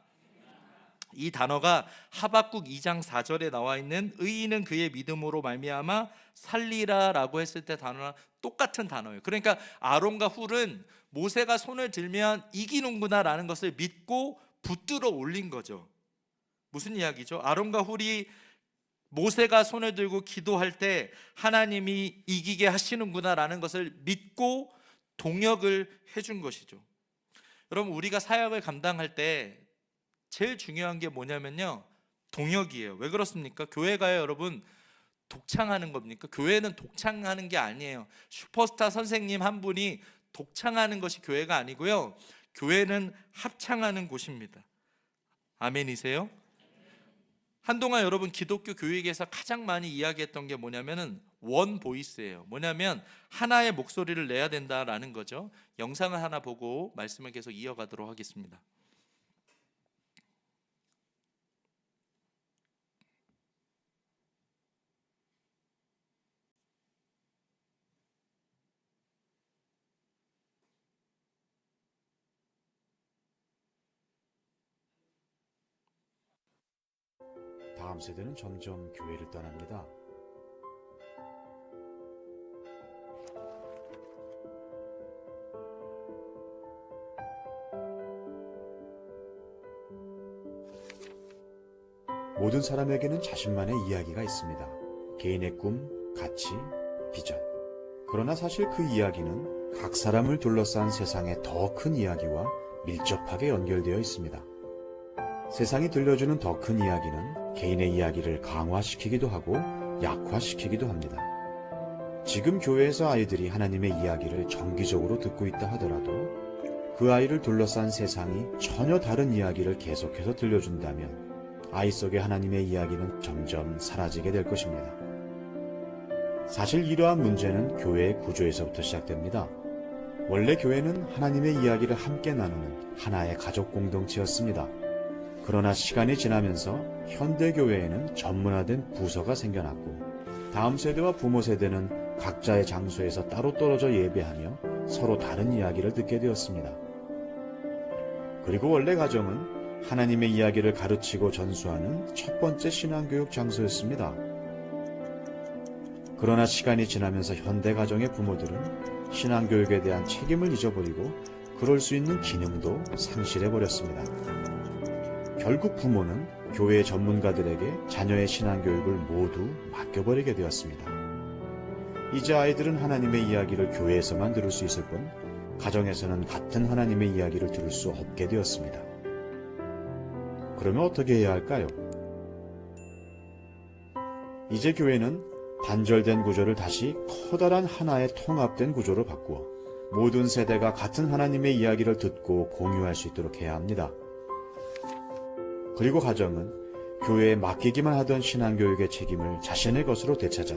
이 단어가 하박국 2장 4절에 나와 있는 의인은 그의 믿음으로 말미암아 살리라라고 했을 때 단어랑 똑같은 단어예요. 그러니까 아론과 훌은 모세가 손을 들면 이기는구나라는 것을 믿고 붙들어 올린 거죠. 무슨 이야기죠? 아론과 훌이 모세가 손을 들고 기도할 때 하나님이 이기게 하시는구나라는 것을 믿고 동역을 해준 것이죠. 여러분, 우리가 사역을 감당할 때 제일 중요한 게 뭐냐면요 동역이에요. 왜 그렇습니까? 교회가요 여러분 독창하는 겁니까? 교회는 독창하는 게 아니에요. 슈퍼스타 선생님 한 분이 독창하는 것이 교회가 아니고요, 교회는 합창하는 곳입니다. 아멘이세요? 한동안 여러분 기독교 교육에서 가장 많이 이야기했던 게 뭐냐면은 원 보이스예요. 뭐냐면 하나의 목소리를 내야 된다라는 거죠. 영상을 하나 보고 말씀을 계속 이어가도록 하겠습니다. 다음 세대는 점점 교회를 떠납니다. 모든 사람에게는 자신만의 이야기가 있습니다. 개인의 꿈, 가치, 비전. 그러나 사실 그 이야기는 각 사람을 둘러싼 세상의 더 큰 이야기와 밀접하게 연결되어 있습니다. 세상이 들려주는 더 큰 이야기는 개인의 이야기를 강화시키기도 하고 약화시키기도 합니다. 지금 교회에서 아이들이 하나님의 이야기를 정기적으로 듣고 있다 하더라도 그 아이를 둘러싼 세상이 전혀 다른 이야기를 계속해서 들려준다면 아이 속의 하나님의 이야기는 점점 사라지게 될 것입니다. 사실 이러한 문제는 교회의 구조에서부터 시작됩니다. 원래 교회는 하나님의 이야기를 함께 나누는 하나의 가족 공동체였습니다. 그러나 시간이 지나면서 현대교회에는 전문화된 부서가 생겨났고 다음 세대와 부모 세대는 각자의 장소에서 따로 떨어져 예배하며 서로 다른 이야기를 듣게 되었습니다. 그리고 원래 가정은 하나님의 이야기를 가르치고 전수하는 첫 번째 신앙교육 장소였습니다. 그러나 시간이 지나면서 현대 가정의 부모들은 신앙교육에 대한 책임을 잊어버리고 그럴 수 있는 기능도 상실해버렸습니다. 결국 부모는 교회 전문가들에게 자녀의 신앙교육을 모두 맡겨버리게 되었습니다. 이제 아이들은 하나님의 이야기를 교회에서만 들을 수 있을 뿐 가정에서는 같은 하나님의 이야기를 들을 수 없게 되었습니다. 그러면 어떻게 해야 할까요? 이제 교회는 단절된 구조를 다시 커다란 하나의 통합된 구조로 바꾸어 모든 세대가 같은 하나님의 이야기를 듣고 공유할 수 있도록 해야 합니다. 그리고 가정은 교회에 맡기기만 하던 신앙교육의 책임을 자신의 것으로 되찾아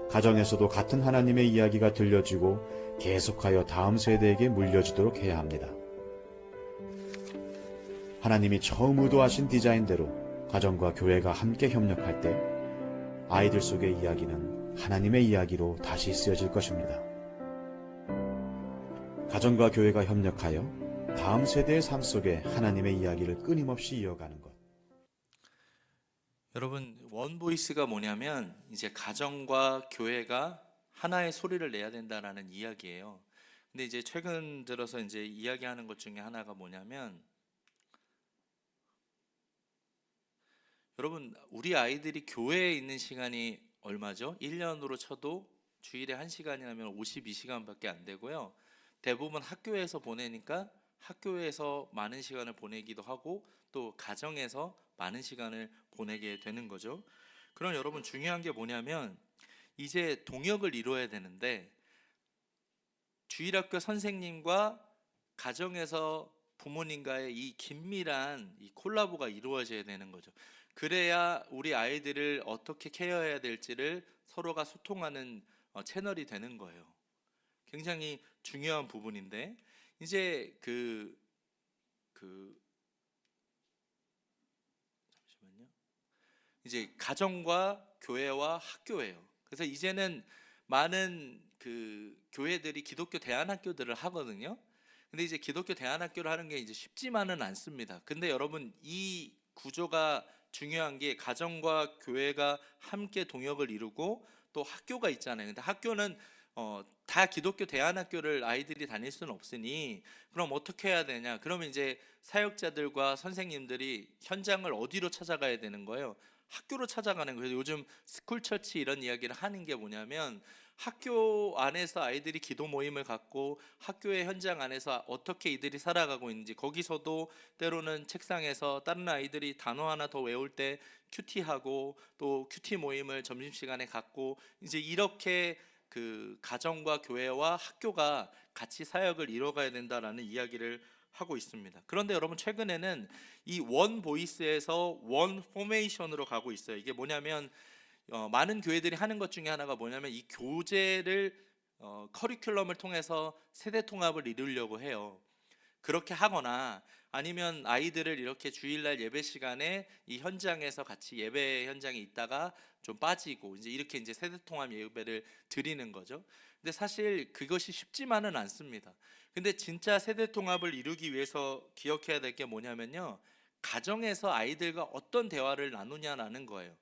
가정에서도 같은 하나님의 이야기가 들려지고 계속하여 다음 세대에게 물려지도록 해야 합니다. 하나님이 처음 의도하신 디자인대로 가정과 교회가 함께 협력할 때 아이들 속의 이야기는 하나님의 이야기로 다시 쓰여질 것입니다. 가정과 교회가 협력하여 다음 세대의 삶 속에 하나님의 이야기를 끊임없이 이어가는 것. 여러분, 원보이스가 뭐냐면 이제 가정과 교회가 하나의 소리를 내야 된다라는 이야기예요. 근데 이제 최근 들어서 이제 이야기하는 것 중에 하나가 뭐냐면, 여러분, 우리 아이들이 교회에 있는 시간이 얼마죠? 1년으로 쳐도 주일에 1시간이라면 52시간밖에 안 되고요. 대부분 학교에서 보내니까 학교에서 많은 시간을 보내기도 하고 또 가정에서 많은 시간을 보내게 되는 거죠. 그럼 여러분, 중요한 게 뭐냐면 이제 동역을 이루어야 되는데 주일학교 선생님과 가정에서 부모님과의 이 긴밀한 이 콜라보가 이루어져야 되는 거죠. 그래야 우리 아이들을 어떻게 케어해야 될지를 서로가 소통하는 채널이 되는 거예요. 굉장히 중요한 부분인데 이제 잠시만요. 이제 가정과 교회와 학교예요. 그래서 이제는 많은 교회들이 기독교 대안학교들을 하거든요. 근데 이제 기독교 대안학교를 하는 게 이제 쉽지만은 않습니다. 근데 여러분, 이 구조가 중요한 게 가정과 교회가 함께 동역을 이루고 또 학교가 있잖아요. 근데 학교는 다 기독교 대안학교를 아이들이 다닐 수는 없으니 그럼 어떻게 해야 되냐? 그러면 이제 사역자들과 선생님들이 현장을 어디로 찾아가야 되는 거예요? 학교로 찾아가는 거예요. 요즘 스쿨처치 이런 이야기를 하는 게 뭐냐면 학교 안에서 아이들이 기도 모임을 갖고 학교의 현장 안에서 어떻게 이들이 살아가고 있는지, 거기서도 때로는 책상에서 다른 아이들이 단어 하나 더 외울 때 큐티하고 또 큐티 모임을 점심시간에 갖고 이제 이렇게 가정과 교회와 학교가 같이 사역을 이뤄가야 된다라는 이야기를 하고 있습니다. 그런데 여러분, 최근에는 이 원 보이스에서 원 포메이션으로 가고 있어요. 이게 뭐냐면 많은 교회들이 하는 것 중에 하나가 뭐냐면 이 교재를 커리큘럼을 통해서 세대 통합을 이루려고 해요. 그렇게 하거나 아니면 아이들을 이렇게 주일날 예배 시간에 이 현장에서 같이 예배 현장에 있다가 좀 빠지고 이제 이렇게 세대 통합 예배를 드리는 거죠. 근데 사실 그것이 쉽지만은 않습니다. 근데 진짜 세대 통합을 이루기 위해서 기억해야 될 게 뭐냐면요, 가정에서 아이들과 어떤 대화를 나누냐라는 거예요.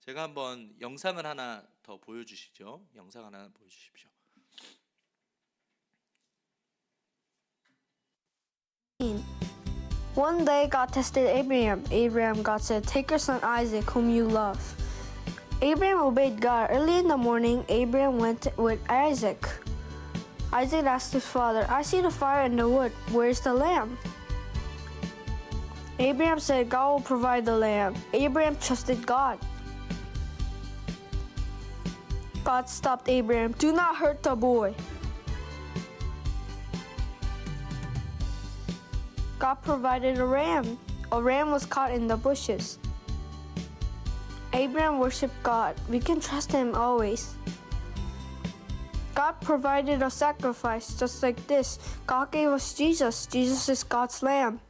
제가 한번 영상을 하나 더 보여주시죠. 영상 하나 보여주십시오. One day God tested Abraham. Abraham, God said, "Take your son Isaac, whom you love." Abraham obeyed God. Early in the morning, Abraham went with Isaac. Isaac asked his father, "I see the fire and the wood. Where's the lamb?" Abraham said, "God will provide the lamb." Abraham trusted God. God stopped Abraham. "Do not hurt the boy." God provided a ram. A ram was caught in the bushes. Abraham worshiped God. We can trust him always. God provided a sacrifice just like this. God gave us Jesus. Jesus is God's lamb.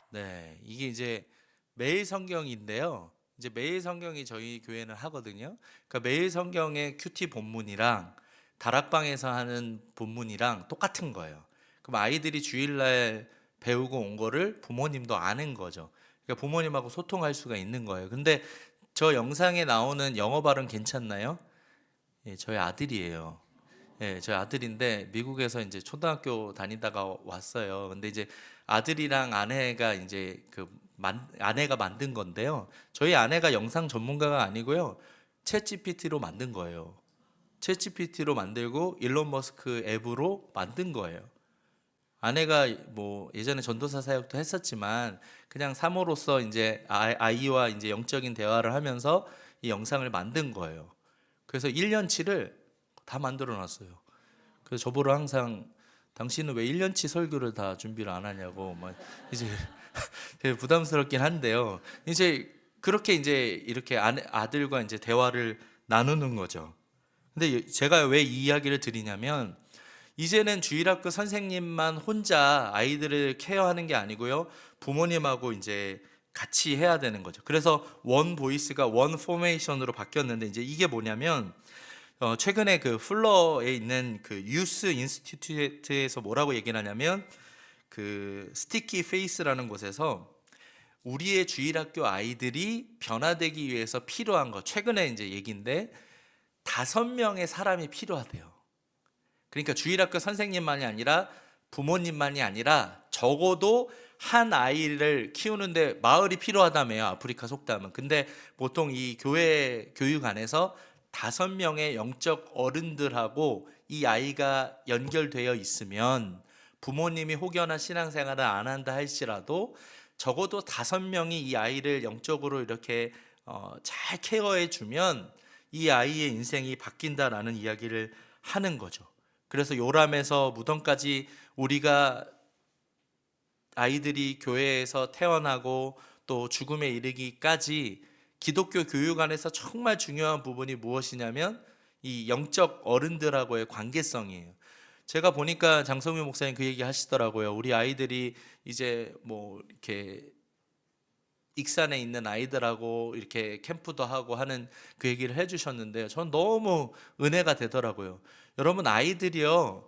네, 이게 이제 매일 성경인데요. 이제 매일 성경이 저희 교회는 하거든요. 그러니까 매일 성경의 큐티 본문이랑 다락방에서 하는 본문이랑 똑같은 거예요. 그럼 아이들이 주일날 배우고 온 거를 부모님도 아는 거죠. 그러니까 부모님하고 소통할 수가 있는 거예요. 근데 저 영상에 나오는 영어 발음 괜찮나요? 예, 저희 아들이에요. 예, 저희 아들인데 미국에서 이제 초등학교 다니다가 왔어요. 근데 이제 아들이랑 아내가 이제 아내가 만든 건데요. 저희 아내가 영상 전문가가 아니고요. 챗GPT로 만든 거예요. 챗GPT로 만들고 일론 머스크 앱으로 만든 거예요. 아내가 뭐 예전에 전도사 사역도 했었지만 그냥 사모로서 이제 아이와 이제 영적인 대화를 하면서 이 영상을 만든 거예요. 그래서 1년치를 다 만들어 놨어요. 그래서 저보러 항상 당신은 왜 1년치 설교를 다 준비를 안 하냐고 막 이제 되게 부담스럽긴 한데요. 이제 그렇게 이제 이렇게 아들과 이제 대화를 나누는 거죠. 근데 제가 왜 이 이야기를 드리냐면 이제는 주일학교 선생님만 혼자 아이들을 케어하는 게 아니고요. 부모님하고 이제 같이 해야 되는 거죠. 그래서 원 보이스가 원 포메이션으로 바뀌었는데 이제 이게 뭐냐면 최근에 그 플러에 있는 그 유스 인스티튜트에서 뭐라고 얘기를 하냐면 그 스티키 페이스라는 곳에서 우리의 주일학교 아이들이 변화되기 위해서 필요한 것, 최근에 이제 얘기인데 5명의 사람이 필요하대요. 그러니까 주일학교 선생님만이 아니라 부모님만이 아니라 적어도 한 아이를 키우는데 마을이 필요하다며요. 아프리카 속담은. 근데 보통 이 교회 교육 안에서 5명의 영적 어른들하고 이 아이가 연결되어 있으면 부모님이 혹여나 신앙생활을 안 한다 할지라도 적어도 5명이 이 아이를 영적으로 이렇게 잘 케어해 주면 이 아이의 인생이 바뀐다라는 이야기를 하는 거죠. 그래서 요람에서 무덤까지 우리가 아이들이 교회에서 태어나고 또 죽음에 이르기까지 기독교 교육 안에서 정말 중요한 부분이 무엇이냐면 이 영적 어른들하고의 관계성이에요. 제가 보니까 장성규 목사님 그 얘기 하시더라고요. 우리 아이들이 이제 뭐 이렇게 익산에 있는 아이들하고 이렇게 캠프도 하고 하는 그 얘기를 해주셨는데요. 전 너무 은혜가 되더라고요. 여러분 아이들이요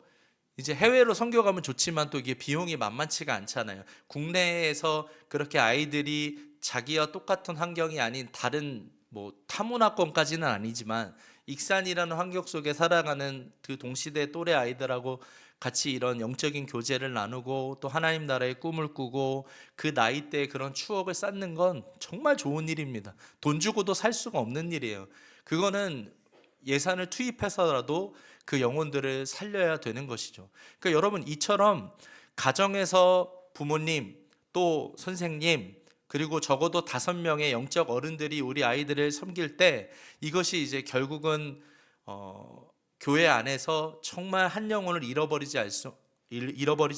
이제 해외로 선교 가면 좋지만 또 이게 비용이 만만치가 않잖아요. 국내에서 그렇게 아이들이 자기와 똑같은 환경이 아닌 다른 뭐 타문화권까지는 아니지만 익산이라는 환경 속에 살아가는 그 동시대 또래 아이들하고 같이 이런 영적인 교제를 나누고 또 하나님 나라의 꿈을 꾸고 그 나이 때 그런 추억을 쌓는 건 정말 좋은 일입니다. 돈 주고도 살 수가 없는 일이에요. 그거는 예산을 투입해서라도 그 영혼들을 살려야 되는 것이죠. 그러니까 여러분 이처럼 가정에서 부모님 또 선생님 그리고 적어도 5명의 영적 어른들이 우리 아이들을 섬길 때 이것이 이제 결국은 교회 안에서 정말 한 영혼을 잃어버리지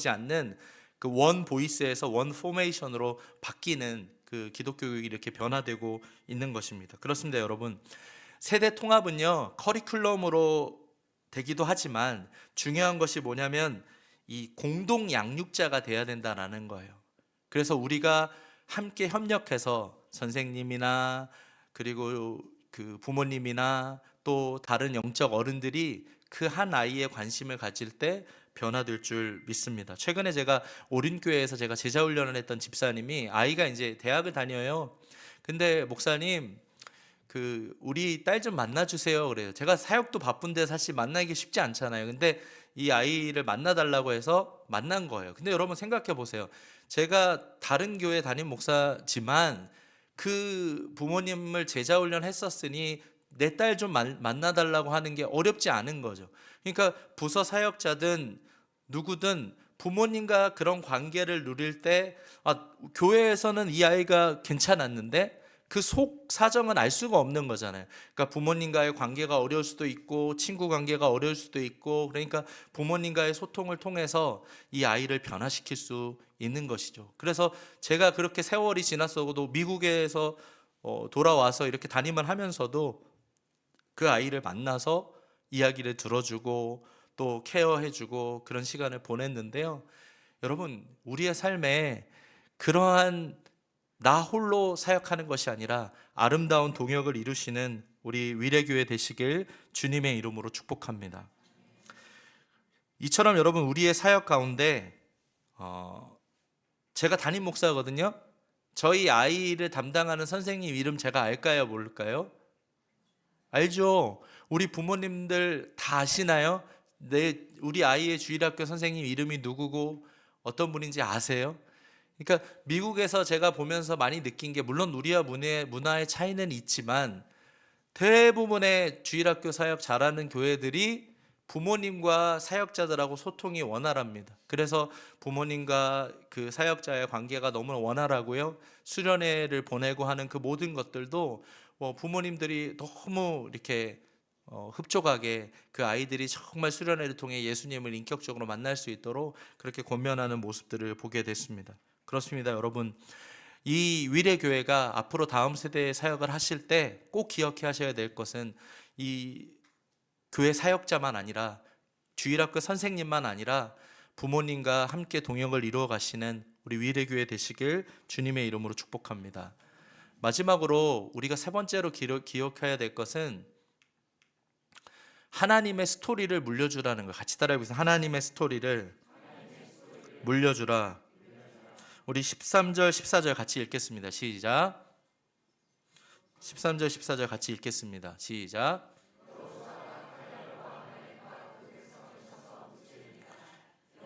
않는 그 원 보이스에서 원 포메이션으로 바뀌는 그 기독교 교육이 이렇게 변화되고 있는 것입니다. 그렇습니다, 여러분. 세대 통합은요 커리큘럼으로 되기도 하지만 중요한 것이 뭐냐면 이 공동 양육자가 돼야 된다라는 거예요. 그래서 우리가 함께 협력해서 선생님이나 그리고 그 부모님이나 또 다른 영적 어른들이 그 한 아이에 관심을 가질 때 변화될 줄 믿습니다. 최근에 제가 오륜교회에서 제가 제자훈련을 했던 집사님이 아이가 이제 대학을 다녀요. 근데 목사님 그 우리 딸 좀 만나주세요 그래요. 제가 사역도 바쁜데 사실 만나기 쉽지 않잖아요. 근데 이 아이를 만나달라고 해서 만난 거예요. 근데 여러분 생각해 보세요. 제가 다른 교회 담임 목사지만 그 부모님을 제자훈련 했었으니 내 딸 좀 만나달라고 하는 게 어렵지 않은 거죠. 그러니까 부서 사역자든 누구든 부모님과 그런 관계를 누릴 때 교회에서는 이 아이가 괜찮았는데 그 속 사정은 알 수가 없는 거잖아요. 그러니까 부모님과의 관계가 어려울 수도 있고 친구 관계가 어려울 수도 있고 그러니까 부모님과의 소통을 통해서 이 아이를 변화시킬 수 있는 것이죠. 그래서 제가 그렇게 세월이 지났어도 미국에서 돌아와서 이렇게 담임을 하면서도 그 아이를 만나서 이야기를 들어주고 또 케어해주고 그런 시간을 보냈는데요. 여러분 우리의 삶에 그러한 나 홀로 사역하는 것이 아니라 아름다운 동역을 이루시는 우리 위례교회 되시길 주님의 이름으로 축복합니다. 이처럼 여러분 우리의 사역 가운데 제가 담임 목사거든요. 저희 아이를 담당하는 선생님 이름 제가 알까요 모를까요? 알죠? 우리 부모님들 다 아시나요? 우리 아이의 주일학교 선생님 이름이 누구고 어떤 분인지 아세요? 그러니까 미국에서 제가 보면서 많이 느낀 게 물론 우리와 문화의 차이는 있지만 대부분의 주일학교 사역 잘하는 교회들이 부모님과 사역자들하고 소통이 원활합니다. 그래서 부모님과 그 사역자의 관계가 너무 원활하고요. 수련회를 보내고 하는 그 모든 것들도 부모님들이 너무 이렇게 흡족하게 그 아이들이 정말 수련회를 통해 예수님을 인격적으로 만날 수 있도록 그렇게 권면하는 모습들을 보게 됐습니다. 그렇습니다, 여러분. 이 위례교회가 앞으로 다음 세대의 사역을 하실 때 꼭 기억해 하셔야 될 것은 이 교회 사역자만 아니라 주일학교 선생님만 아니라 부모님과 함께 동역을 이루어 가시는 우리 위례교회 되시길 주님의 이름으로 축복합니다. 마지막으로 우리가 세 번째로 기억해야 될 것은 하나님의 스토리를 물려주라는 거. 같이 따라해보세요. 하나님의 스토리를 물려주라. 우리 13절 14절 같이 읽겠습니다. 시작. 13절 14절 같이 읽겠습니다. 시작.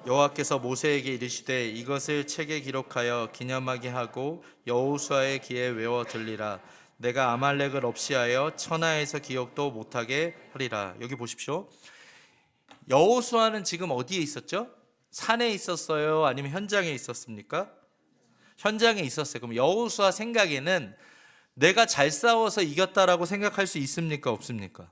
여호와께서 모세에게 이르시되 이것을 책에 기록하여 기념하게 하고 여호수아의 귀에 외워 들리라. 내가 아말렉을 없이하여 천하에서 기억도 못하게 하리라. 여기 보십시오. 여호수아는 지금 어디에 있었죠? 산에 있었어요? 아니면 현장에 있었습니까? 현장에 있었어요. 그럼 여호수아 생각에는 내가 잘 싸워서 이겼다라고 생각할 수 있습니까? 없습니까?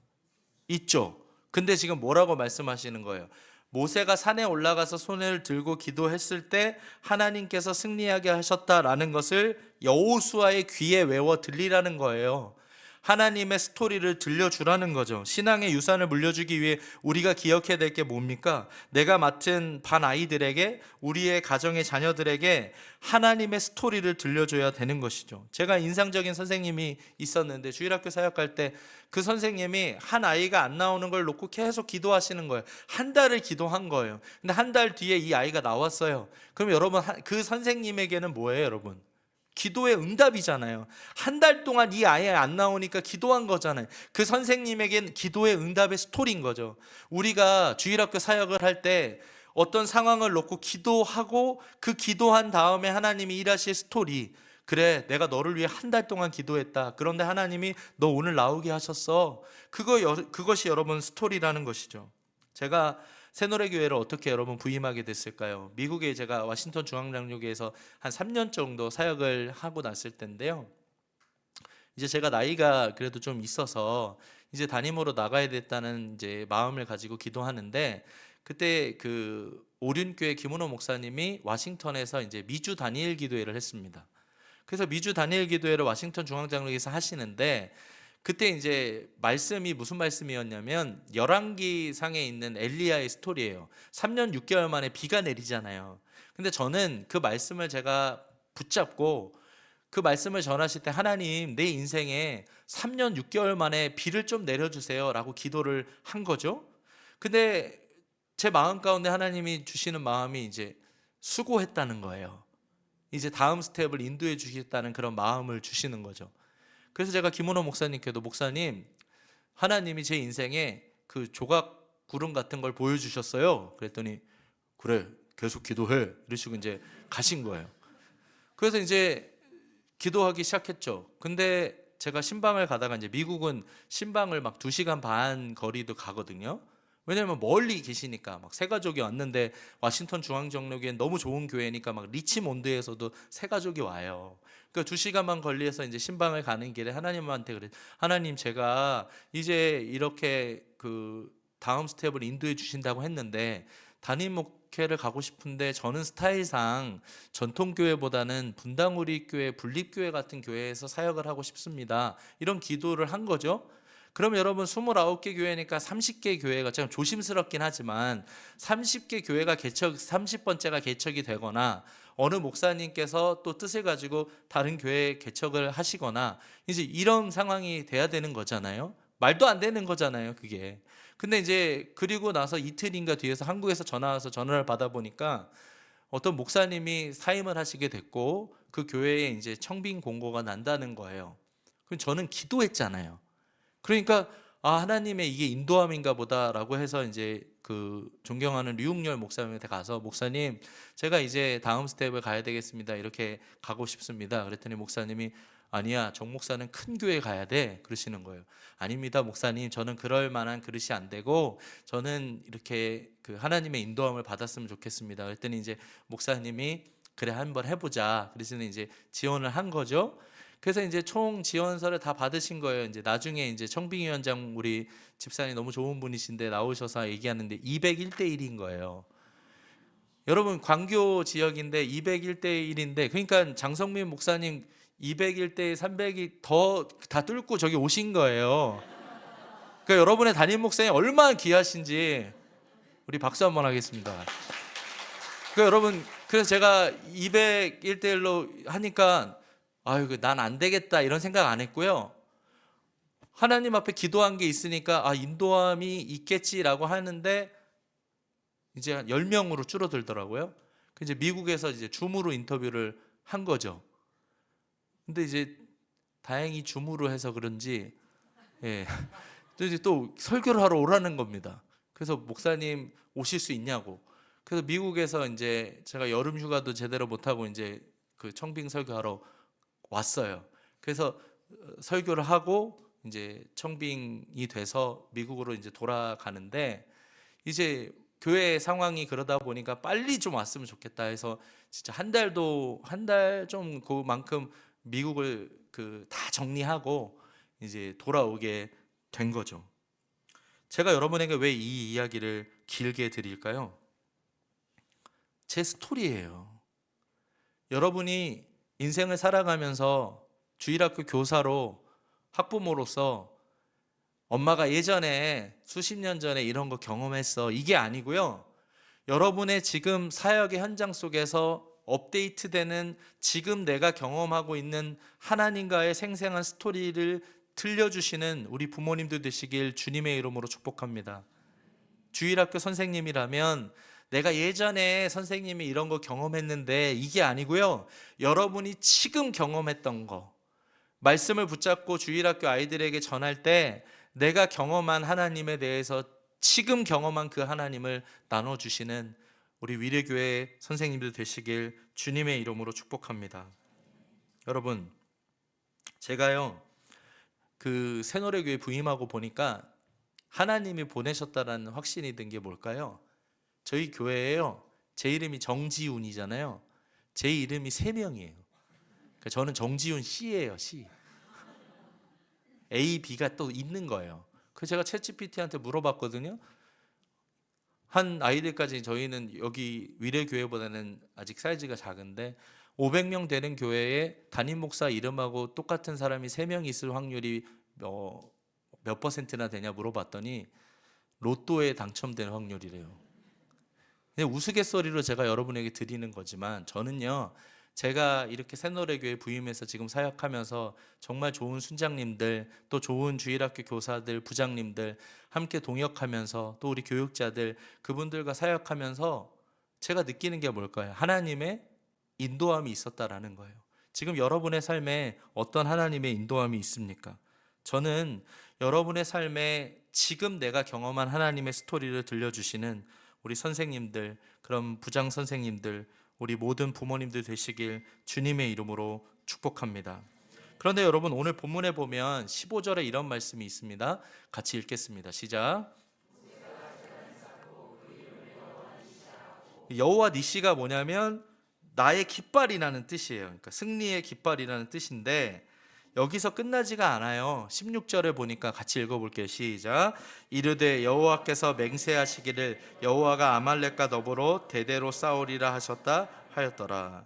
있죠. 근데 지금 뭐라고 말씀하시는 거예요? 모세가 산에 올라가서 손을 들고 기도했을 때 하나님께서 승리하게 하셨다라는 것을 여호수아의 귀에 외워 들리라는 거예요. 하나님의 스토리를 들려주라는 거죠. 신앙의 유산을 물려주기 위해 우리가 기억해야 될 게 뭡니까? 내가 맡은 반 아이들에게, 우리의 가정의 자녀들에게 하나님의 스토리를 들려줘야 되는 것이죠. 제가 인상적인 선생님이 있었는데 주일학교 사역할 때 그 선생님이 한 아이가 안 나오는 걸 놓고 계속 기도하시는 거예요. 한 달을 기도한 거예요. 근데 한 달 뒤에 이 아이가 나왔어요. 그럼 여러분, 그 선생님에게는 뭐예요, 여러분? 기도의 응답이잖아요. 한 달 동안 이 아이 안 나오니까 기도한 거잖아요. 그 선생님에겐 기도의 응답의 스토리인 거죠. 우리가 주일학교 사역을 할 때 어떤 상황을 놓고 기도하고 그 기도한 다음에 하나님이 일하실 스토리. 그래, 내가 너를 위해 한 달 동안 기도했다. 그런데 하나님이 너 오늘 나오게 하셨어. 그것이 여러분 스토리라는 것이죠. 제가 새노래교회를 어떻게 여러분 부임하게 됐을까요? 미국에 제가 워싱턴 중앙장로교회에서 한 3년 정도 사역을 하고 났을 때인데요. 이제 제가 나이가 그래도 좀 있어서 이제 담임으로 나가야 됐다는 이제 마음을 가지고 기도하는데, 그때 그 오륜교회 김은호 목사님이 워싱턴에서 이제 미주 다니엘 기도회를 했습니다. 그래서 미주 다니엘 기도회를 워싱턴 중앙장로교회에서 하시는데, 그때 이제 말씀이 무슨 말씀이었냐면 열왕기 상에 있는 엘리야의 스토리예요. 3년 6개월 만에 비가 내리잖아요. 근데 저는 그 말씀을 제가 붙잡고 그 말씀을 전하실 때 하나님, 내 인생에 3년 6개월 만에 비를 좀 내려주세요 라고 기도를 한 거죠. 근데 제 마음 가운데 하나님이 주시는 마음이 이제 수고했다는 거예요. 이제 다음 스텝을 인도해 주시겠다는 그런 마음을 주시는 거죠. 그래서 제가 김은호 목사님께도, 목사님, 하나님이 제 인생에 그 조각 구름 같은 걸 보여주셨어요. 그랬더니 그래, 계속 기도해, 이러시고 이제 가신 거예요. 그래서 이제 기도하기 시작했죠. 근데 제가 신방을 가다가, 이제 미국은 신방을 막 2시간 반 거리도 가거든요. 왜냐면 멀리 계시니까. 막 새 가족이 왔는데 워싱턴 중앙장로교회는 너무 좋은 교회니까 막 리치몬드에서도 새 가족이 와요. 그러니까 2시간만 걸려서 이제 신방을 가는 길에 하나님한테 그래, 하나님, 제가 이제 이렇게 그 다음 스텝을 인도해 주신다고 했는데 담임 목회를 가고 싶은데 저는 스타일상 전통교회보다는 분당우리교회, 분립교회 같은 교회에서 사역을 하고 싶습니다. 이런 기도를 한 거죠. 그럼 여러분, 29개 교회니까 30개 교회가, 좀 조심스럽긴 하지만 30개 교회가 30번째가 개척이 되거나 어느 목사님께서 또 뜻을 가지고 다른 교회에 개척을 하시거나 이제 이런 상황이 돼야 되는 거잖아요. 말도 안 되는 거잖아요, 그게. 근데 이제 그리고 나서 이틀인가 뒤에서 한국에서 전화 와서 전화를 받아보니까 어떤 목사님이 사임을 하시게 됐고 그 교회에 이제 청빙 공고가 난다는 거예요. 그럼 저는 기도했잖아요. 그러니까 하나님의 이게 인도함인가 보다라고 해서 이제 그 존경하는 류웅열 목사님한테 가서, 목사님, 제가 이제 다음 스텝을 가야 되겠습니다. 이렇게 가고 싶습니다. 그랬더니 목사님이 아니야, 정 목사는 큰 교회 가야 돼 그러시는 거예요. 아닙니다 목사님, 저는 그럴 만한 그릇이 안 되고 저는 이렇게 그 하나님의 인도함을 받았으면 좋겠습니다. 그랬더니 이제 목사님이 그래 한번 해보자 그래서 이제 지원을 한 거죠. 그래서 이제 총 지원서를 다 받으신 거예요. 이제 나중에 이제 청빙위원장 우리 집사님 너무 좋은 분이신데 나오셔서 얘기하는데 201대 1인 거예요. 여러분 광교 지역인데 201대 1인데 그러니까 장성민 목사님 201대 300이 더 다 뚫고 저기 오신 거예요. 그러니까 여러분의 담임 목사님 얼마나 귀하신지 우리 박수 한번 하겠습니다. 그러니까 여러분 그래서 제가 201대 1로 하니까 아유 난 안 되겠다 이런 생각 안 했고요. 하나님 앞에 기도한 게 있으니까 아 인도함이 있겠지라고 하는데 이제 한 10명으로 줄어들더라고요. 이제 미국에서 이제 줌으로 인터뷰를 한 거죠. 근데 이제 다행히 줌으로 해서 그런지 예. 이제 또 설교를 하러 오라는 겁니다. 그래서 목사님 오실 수 있냐고. 그래서 미국에서 이제 제가 여름 휴가도 제대로 못 하고 이제 그 청빙 설교하러 왔어요. 그래서 설교를 하고 이제 청빙이 돼서 미국으로 이제 돌아가는데 이제 교회 상황이 그러다 보니까 빨리 좀 왔으면 좋겠다 해서 진짜 한 달 좀 그만큼 미국을 그 다 정리하고 이제 돌아오게 된 거죠. 제가 여러분에게 왜 이 이야기를 길게 드릴까요? 제 스토리예요. 여러분이 인생을 살아가면서 주일학교 교사로 학부모로서 엄마가 예전에 수십 년 전에 이런 거 경험했어 이게 아니고요. 여러분의 지금 사역의 현장 속에서 업데이트되는 지금 내가 경험하고 있는 하나님과의 생생한 스토리를 들려주시는 우리 부모님들 되시길 주님의 이름으로 축복합니다. 주일학교 선생님이라면 내가 예전에 선생님이 이런 거 경험했는데 이게 아니고요. 여러분이 지금 경험했던 거 말씀을 붙잡고 주일학교 아이들에게 전할 때 내가 경험한 하나님에 대해서 지금 경험한 그 하나님을 나눠주시는 우리 위례교회 선생님들 되시길 주님의 이름으로 축복합니다. 여러분 제가요 그 새노래교회 부임하고 보니까 하나님이 보내셨다라는 확신이 든 게 뭘까요? 저희 교회에요 제 이름이 정지훈이잖아요. 제 이름이 3명이에요. 그러니까 저는 정지훈 C예요. C. A, B가 또 있는 거예요. 그래서 제가 챗GPT한테 물어봤거든요. 한 아이들까지 저희는 여기 위례교회보다는 아직 사이즈가 작은데 500명 되는 교회에 담임 목사 이름하고 똑같은 사람이 3명 있을 확률이 몇 퍼센트나 되냐 물어봤더니 로또에 당첨되는 확률이래요. 그냥 우스갯소리로 제가 여러분에게 드리는 거지만 저는요 제가 이렇게 새노래교회 부임해서 지금 사역하면서 정말 좋은 순장님들 또 좋은 주일학교 교사들 부장님들 함께 동역하면서 또 우리 교육자들 그분들과 사역하면서 제가 느끼는 게 뭘까요? 하나님의 인도함이 있었다라는 거예요. 지금 여러분의 삶에 어떤 하나님의 인도함이 있습니까? 저는 여러분의 삶에 지금 내가 경험한 하나님의 스토리를 들려주시는 우리 선생님들 그럼 부장 선생님들 우리 모든 부모님들 되시길 주님의 이름으로 축복합니다. 그런데 여러분 오늘 본문에 보면 15절에 이런 말씀이 있습니다. 같이 읽겠습니다. 시작. 여호와 니시가 뭐냐면 나의 깃발이라는 뜻이에요. 그러니까 승리의 깃발이라는 뜻인데 여기서 끝나지가 않아요. 16절에 보니까 같이 읽어볼게요. 시작. 이르되 여호와께서 맹세하시기를 여호와가 아말렉과 더불어 대대로 싸우리라 하셨다 하였더라.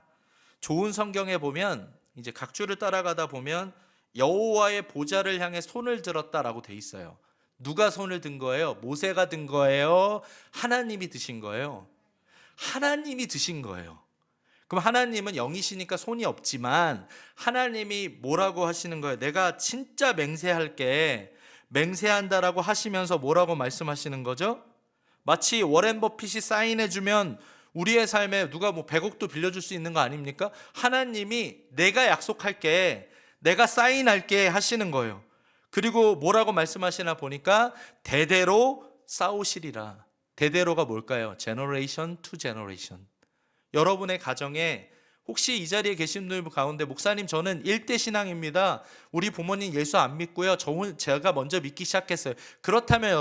좋은 성경에 보면 이제 각 주를 따라가다 보면 여호와의 보좌를 향해 손을 들었다라고 돼 있어요. 누가 손을 든 거예요? 모세가 든 거예요? 하나님이 드신 거예요? 하나님이 드신 거예요. 그럼 하나님은 영이시니까 손이 없지만 하나님이 뭐라고 하시는 거예요? 내가 진짜 맹세할게 맹세한다라고 하시면서 뭐라고 말씀하시는 거죠? 마치 워렌 버핏이 사인해주면 우리의 삶에 누가 뭐 100억도 빌려줄 수 있는 거 아닙니까? 하나님이 내가 약속할게 내가 사인할게 하시는 거예요. 그리고 뭐라고 말씀하시나 보니까 대대로 싸우시리라. 대대로가 뭘까요? Generation to generation. 여러분의 가정에 혹시 이 자리에 계신 분들 가운데 목사님 저는 1대 신앙입니다. 우리 부모님 예수 안 믿고요. 제가 먼저 믿기 시작했어요. 그렇다면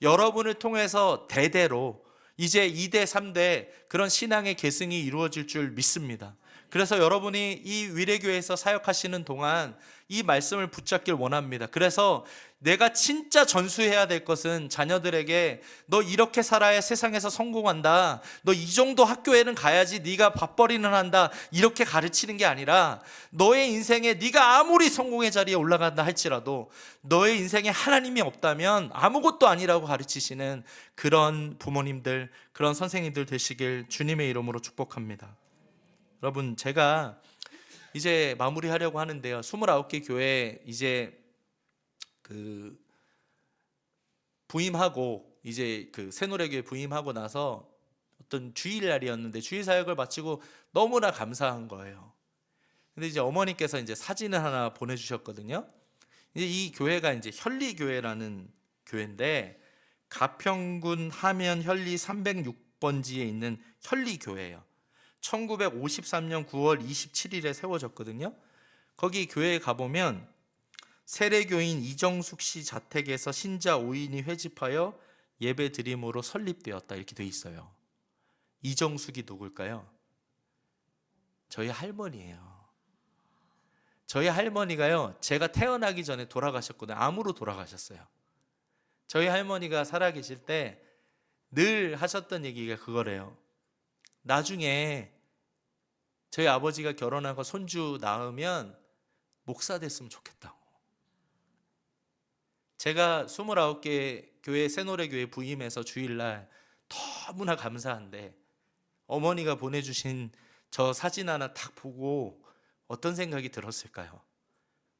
여러분을 통해서 대대로 이제 2대 3대 그런 신앙의 계승이 이루어질 줄 믿습니다. 그래서 여러분이 이 위례교회에서 사역하시는 동안 이 말씀을 붙잡길 원합니다. 그래서 내가 진짜 전수해야 될 것은 자녀들에게 너 이렇게 살아야 세상에서 성공한다. 너 이 정도 학교에는 가야지 네가 밥벌이는 한다. 이렇게 가르치는 게 아니라 너의 인생에 네가 아무리 성공의 자리에 올라간다 할지라도 너의 인생에 하나님이 없다면 아무것도 아니라고 가르치시는 그런 부모님들, 그런 선생님들 되시길 주님의 이름으로 축복합니다. 여러분, 제가 이제 마무리하려고 하는데요. 29개 교회 이제 그 부임하고 이제 그 새노래교회 부임하고 나서 어떤 주일날이었는데 주일 사역을 마치고 너무나 감사한 거예요. 근데 이제 어머니께서 이제 사진을 하나 보내주셨거든요. 이제 이 교회가 이제 현리교회라는 교회인데 가평군 하면 현리 306번지에 있는 현리교회예요. 1953년 9월 27일에 세워졌거든요. 거기 교회에 가보면 세례교인 이정숙 씨 자택에서 신자 5인이 회집하여 예배 드림으로 설립되었다 이렇게 돼 있어요. 이정숙이 누굴까요? 저희 할머니예요. 저희 할머니가요, 제가 태어나기 전에 돌아가셨거든요. 암으로 돌아가셨어요. 저희 할머니가 살아계실 때 늘 하셨던 얘기가 그거래요. 나중에 저희 아버지가 결혼하고 손주 낳으면 목사 됐으면 좋겠다고. 제가 29개 교회 새노래교회 부임해서 주일날 너무나 감사한데 어머니가 보내주신 저 사진 하나 딱 보고 어떤 생각이 들었을까요?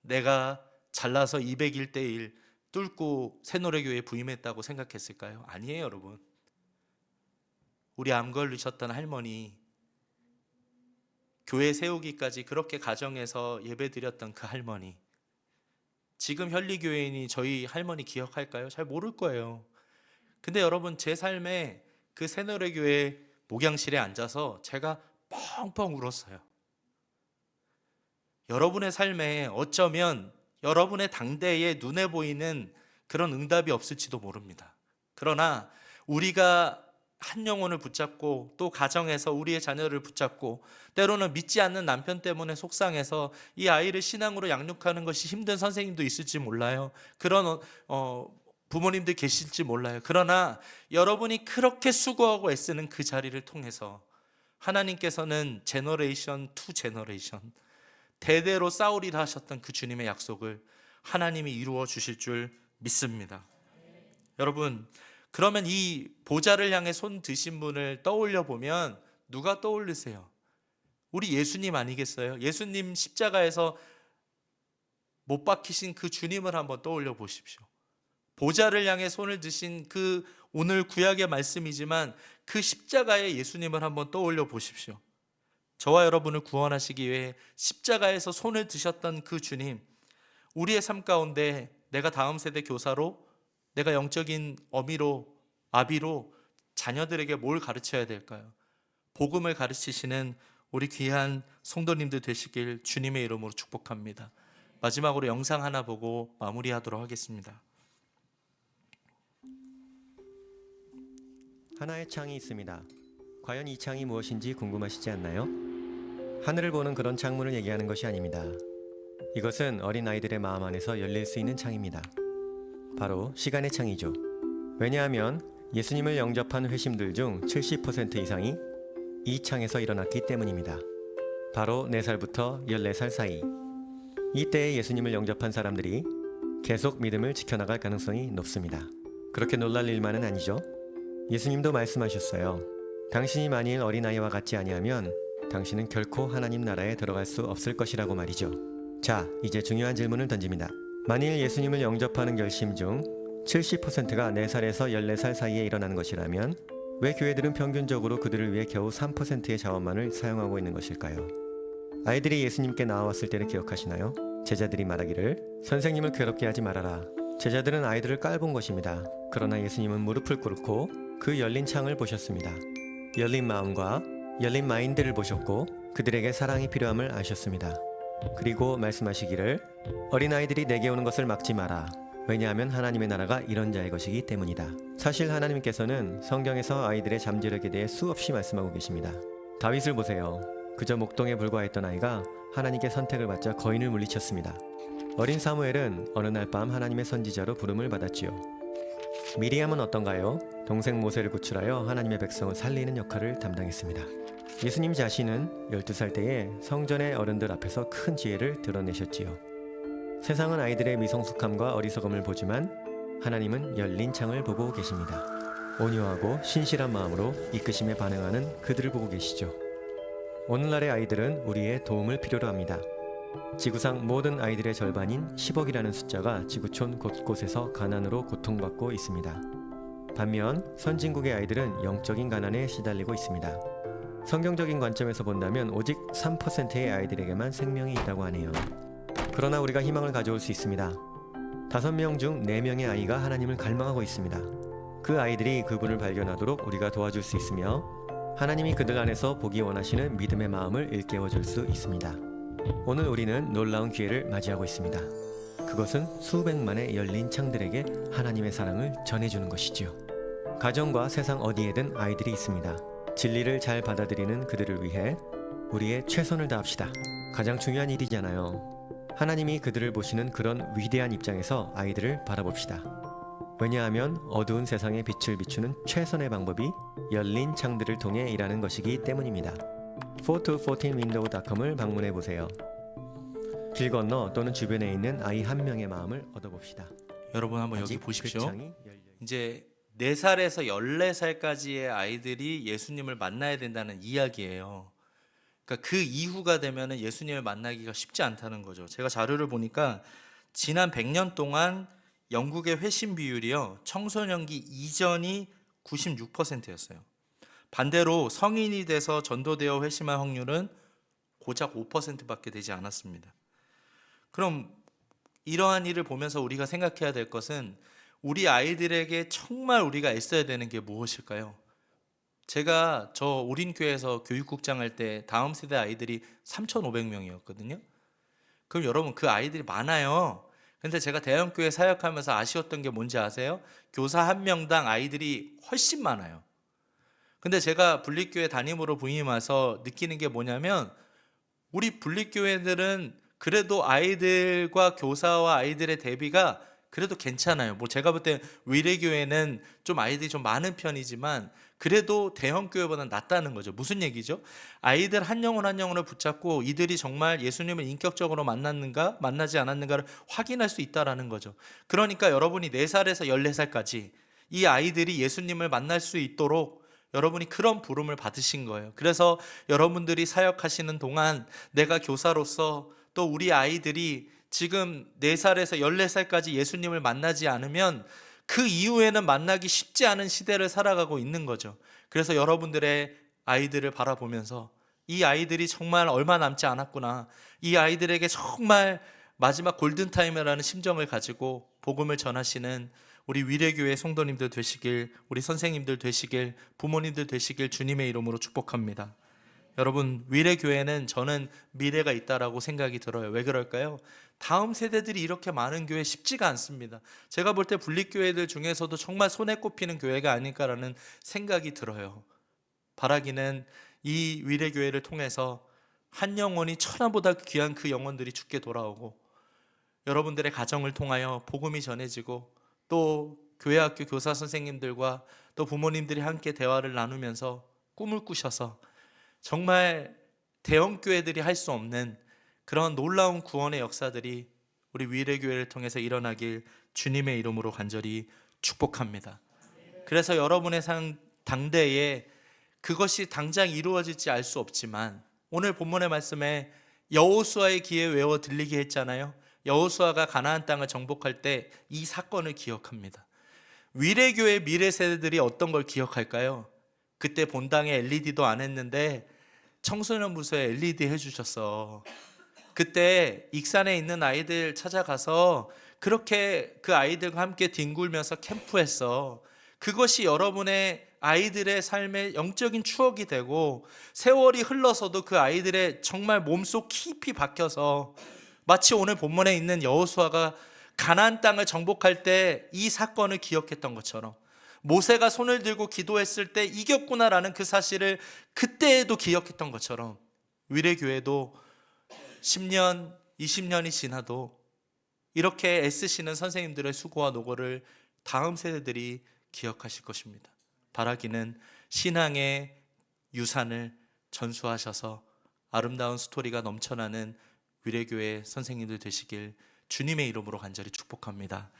내가 잘나서 201대 1 뚫고 새노래교회에 부임했다고 생각했을까요? 아니에요, 여러분. 우리 암 걸리셨던 할머니, 교회 세우기까지 그렇게 가정에서 예배드렸던 그 할머니, 지금 현리교회인이 저희 할머니 기억할까요? 잘 모를 거예요. 근데 여러분, 제 삶에 그 새노래교회 목양실에 앉아서 제가 펑펑 울었어요. 여러분의 삶에 어쩌면 여러분의 당대에 눈에 보이는 그런 응답이 없을지도 모릅니다. 그러나 우리가 한 영혼을 붙잡고 또 가정에서 우리의 자녀를 붙잡고 때로는 믿지 않는 남편 때문에 속상해서 이 아이를 신앙으로 양육하는 것이 힘든 선생님도 있을지 몰라요. 그런 부모님들 계실지 몰라요. 그러나 여러분이 그렇게 수고하고 애쓰는 그 자리를 통해서 하나님께서는 제너레이션 투 제너레이션 대대로 쌓으리라 하셨던 그 주님의 약속을 하나님이 이루어 주실 줄 믿습니다. 여러분, 그러면 이 보좌를 향해 손 드신 분을 떠올려 보면 누가 떠올리세요? 우리 예수님 아니겠어요? 예수님 십자가에서 못 박히신 그 주님을 한번 떠올려 보십시오. 보좌를 향해 손을 드신 그 오늘 구약의 말씀이지만 그 십자가의 예수님을 한번 떠올려 보십시오. 저와 여러분을 구원하시기 위해 십자가에서 손을 드셨던 그 주님, 우리의 삶 가운데 내가 다음 세대 교사로, 내가 영적인 어미로, 아비로 자녀들에게 뭘 가르쳐야 될까요? 복음을 가르치시는 우리 귀한 성도님들 되시길 주님의 이름으로 축복합니다. 마지막으로 영상 하나 보고 마무리하도록 하겠습니다. 하나의 창이 있습니다. 과연 이 창이 무엇인지 궁금하시지 않나요? 하늘을 보는 그런 창문을 얘기하는 것이 아닙니다. 이것은 어린아이들의 마음 안에서 열릴 수 있는 창입니다. 바로 시간의 창이죠. 왜냐하면 예수님을 영접한 회심들 중 70% 이상이 이 창에서 일어났기 때문입니다. 바로 4살부터 14살 사이. 이때에 예수님을 영접한 사람들이 계속 믿음을 지켜나갈 가능성이 높습니다. 그렇게 놀랄 일만은 아니죠. 예수님도 말씀하셨어요. 당신이 만일 어린아이와 같지 아니하면 당신은 결코 하나님 나라에 들어갈 수 없을 것이라고 말이죠. 자, 이제 중요한 질문을 던집니다. 만일 예수님을 영접하는 결심 중 70%가 4살에서 14살 사이에 일어나는 것이라면 왜 교회들은 평균적으로 그들을 위해 겨우 3%의 자원만을 사용하고 있는 것일까요? 아이들이 예수님께 나와왔을 때를 기억하시나요? 제자들이 말하기를 선생님을 괴롭게 하지 말아라. 제자들은 아이들을 깔본 것입니다. 그러나 예수님은 무릎을 꿇고 그 열린 창을 보셨습니다. 열린 마음과 열린 마인드를 보셨고 그들에게 사랑이 필요함을 아셨습니다. 그리고 말씀하시기를 어린아이들이 내게 오는 것을 막지 마라. 왜냐하면 하나님의 나라가 이런 자의 것이기 때문이다. 사실 하나님께서는 성경에서 아이들의 잠재력에 대해 수없이 말씀하고 계십니다. 다윗을 보세요. 그저 목동에 불과했던 아이가 하나님께 선택을 받자 거인을 물리쳤습니다. 어린 사무엘은 어느 날 밤 하나님의 선지자로 부름을 받았지요. 미리암은 어떤가요? 동생 모세를 구출하여 하나님의 백성을 살리는 역할을 담당했습니다. 예수님 자신은 12살 때에 성전의 어른들 앞에서 큰 지혜를 드러내셨지요. 세상은 아이들의 미성숙함과 어리석음을 보지만 하나님은 열린 창을 보고 계십니다. 온유하고 신실한 마음으로 이끄심에 반응하는 그들을 보고 계시죠. 오늘날의 아이들은 우리의 도움을 필요로 합니다. 지구상 모든 아이들의 절반인 10억이라는 숫자가 지구촌 곳곳에서 가난으로 고통받고 있습니다. 반면 선진국의 아이들은 영적인 가난에 시달리고 있습니다. 성경적인 관점에서 본다면 오직 3%의 아이들에게만 생명이 있다고 하네요. 그러나 우리가 희망을 가져올 수 있습니다. 5명 중 4명의 아이가 하나님을 갈망하고 있습니다. 그 아이들이 그분을 발견하도록 우리가 도와줄 수 있으며 하나님이 그들 안에서 보기 원하시는 믿음의 마음을 일깨워줄 수 있습니다. 오늘 우리는 놀라운 기회를 맞이하고 있습니다. 그것은 수백만의 열린 창들에게 하나님의 사랑을 전해주는 것이지요. 가정과 세상 어디에든 아이들이 있습니다. 진리를 잘 받아들이는 그들을 위해 우리의 최선을 다합시다. 가장 중요한 일이잖아요. 하나님이 그들을 보시는 그런 위대한 입장에서 아이들을 바라봅시다. 왜냐하면 어두운 세상에 빛을 비추는 최선의 방법이 열린 창들을 통해 일하는 것이기 때문입니다. 4to14window.com을 방문해 보세요. 길 건너 또는 주변에 있는 아이 한 명의 마음을 얻어봅시다. 여러분 한번 여기 아직 보십시오. 그 창이 열려 이제 4살에서 14살까지의 아이들이 예수님을 만나야 된다는 이야기예요. 그러니까 그 이후가 되면은 예수님을 만나기가 쉽지 않다는 거죠. 제가 자료를 보니까 지난 100년 동안 영국의 회심 비율이요, 청소년기 이전이 96%였어요. 반대로 성인이 돼서 전도되어 회심할 확률은 고작 5%밖에 되지 않았습니다. 그럼 이러한 일을 보면서 우리가 생각해야 될 것은 우리 아이들에게 정말 우리가 애써야 되는 게 무엇일까요? 제가 저 우린교회에서 교육국장 할 때 다음 세대 아이들이 3,500명이었거든요. 그럼 여러분 그 아이들이 많아요. 근데 제가 대형교회 사역하면서 아쉬웠던 게 뭔지 아세요? 교사 한 명당 아이들이 훨씬 많아요. 근데 제가 분립교회 담임으로 부임 와서 느끼는 게 뭐냐면 우리 분립교회들은 그래도 아이들과 교사와 아이들의 대비가 그래도 괜찮아요. 뭐 제가 볼 때 위례교회는 좀 아이들이 좀 많은 편이지만 그래도 대형교회보다는 낫다는 거죠. 무슨 얘기죠? 아이들 한 영혼 한 영혼을 붙잡고 이들이 정말 예수님을 인격적으로 만났는가 만나지 않았는가를 확인할 수 있다는 거죠. 그러니까 여러분이 4살에서 14살까지 이 아이들이 예수님을 만날 수 있도록 여러분이 그런 부름을 받으신 거예요. 그래서 여러분들이 사역하시는 동안 내가 교사로서 또 우리 아이들이 지금 4살에서 14살까지 예수님을 만나지 않으면 그 이후에는 만나기 쉽지 않은 시대를 살아가고 있는 거죠. 그래서 여러분들의 아이들을 바라보면서 이 아이들이 정말 얼마 남지 않았구나, 이 아이들에게 정말 마지막 골든타임이라는 심정을 가지고 복음을 전하시는 우리 위례교회 성도님들 되시길, 우리 선생님들 되시길, 부모님들 되시길 주님의 이름으로 축복합니다. 여러분, 위례교회는 저는 미래가 있다라고 생각이 들어요. 왜 그럴까요? 다음 세대들이 이렇게 많은 교회 쉽지가 않습니다. 제가 볼 때 분립교회들 중에서도 정말 손에 꼽히는 교회가 아닐까라는 생각이 들어요. 바라기는 이 위례교회를 통해서 한 영혼이 천하보다 귀한 그 영혼들이 주께 돌아오고 여러분들의 가정을 통하여 복음이 전해지고 또 교회학교 교사 선생님들과 또 부모님들이 함께 대화를 나누면서 꿈을 꾸셔서 정말 대형교회들이 할 수 없는 그런 놀라운 구원의 역사들이 우리 위례교회를 통해서 일어나길 주님의 이름으로 간절히 축복합니다. 그래서 여러분의 당대에 그것이 당장 이루어질지 알 수 없지만 오늘 본문의 말씀에 여호수아의 귀에 외워 들리게 했잖아요. 여호수아가 가나안 땅을 정복할 때 이 사건을 기억합니다. 위례교회 미래 세대들이 어떤 걸 기억할까요? 그때 본당에 LED도 안 했는데 청소년 부서에 LED 해주셨어. 그때 익산에 있는 아이들 찾아가서 그렇게 그 아이들과 함께 뒹굴면서 캠프했어. 그것이 여러분의 아이들의 삶의 영적인 추억이 되고 세월이 흘러서도 그 아이들의 정말 몸속 깊이 박혀서 마치 오늘 본문에 있는 여호수아가 가나안 땅을 정복할 때 이 사건을 기억했던 것처럼 모세가 손을 들고 기도했을 때 이겼구나라는 그 사실을 그때에도 기억했던 것처럼 위례교회도 10년, 20년이 지나도 이렇게 애쓰시는 선생님들의 수고와 노고를 다음 세대들이 기억하실 것입니다. 바라기는 신앙의 유산을 전수하셔서 아름다운 스토리가 넘쳐나는 위례교회 선생님들 되시길 주님의 이름으로 간절히 축복합니다.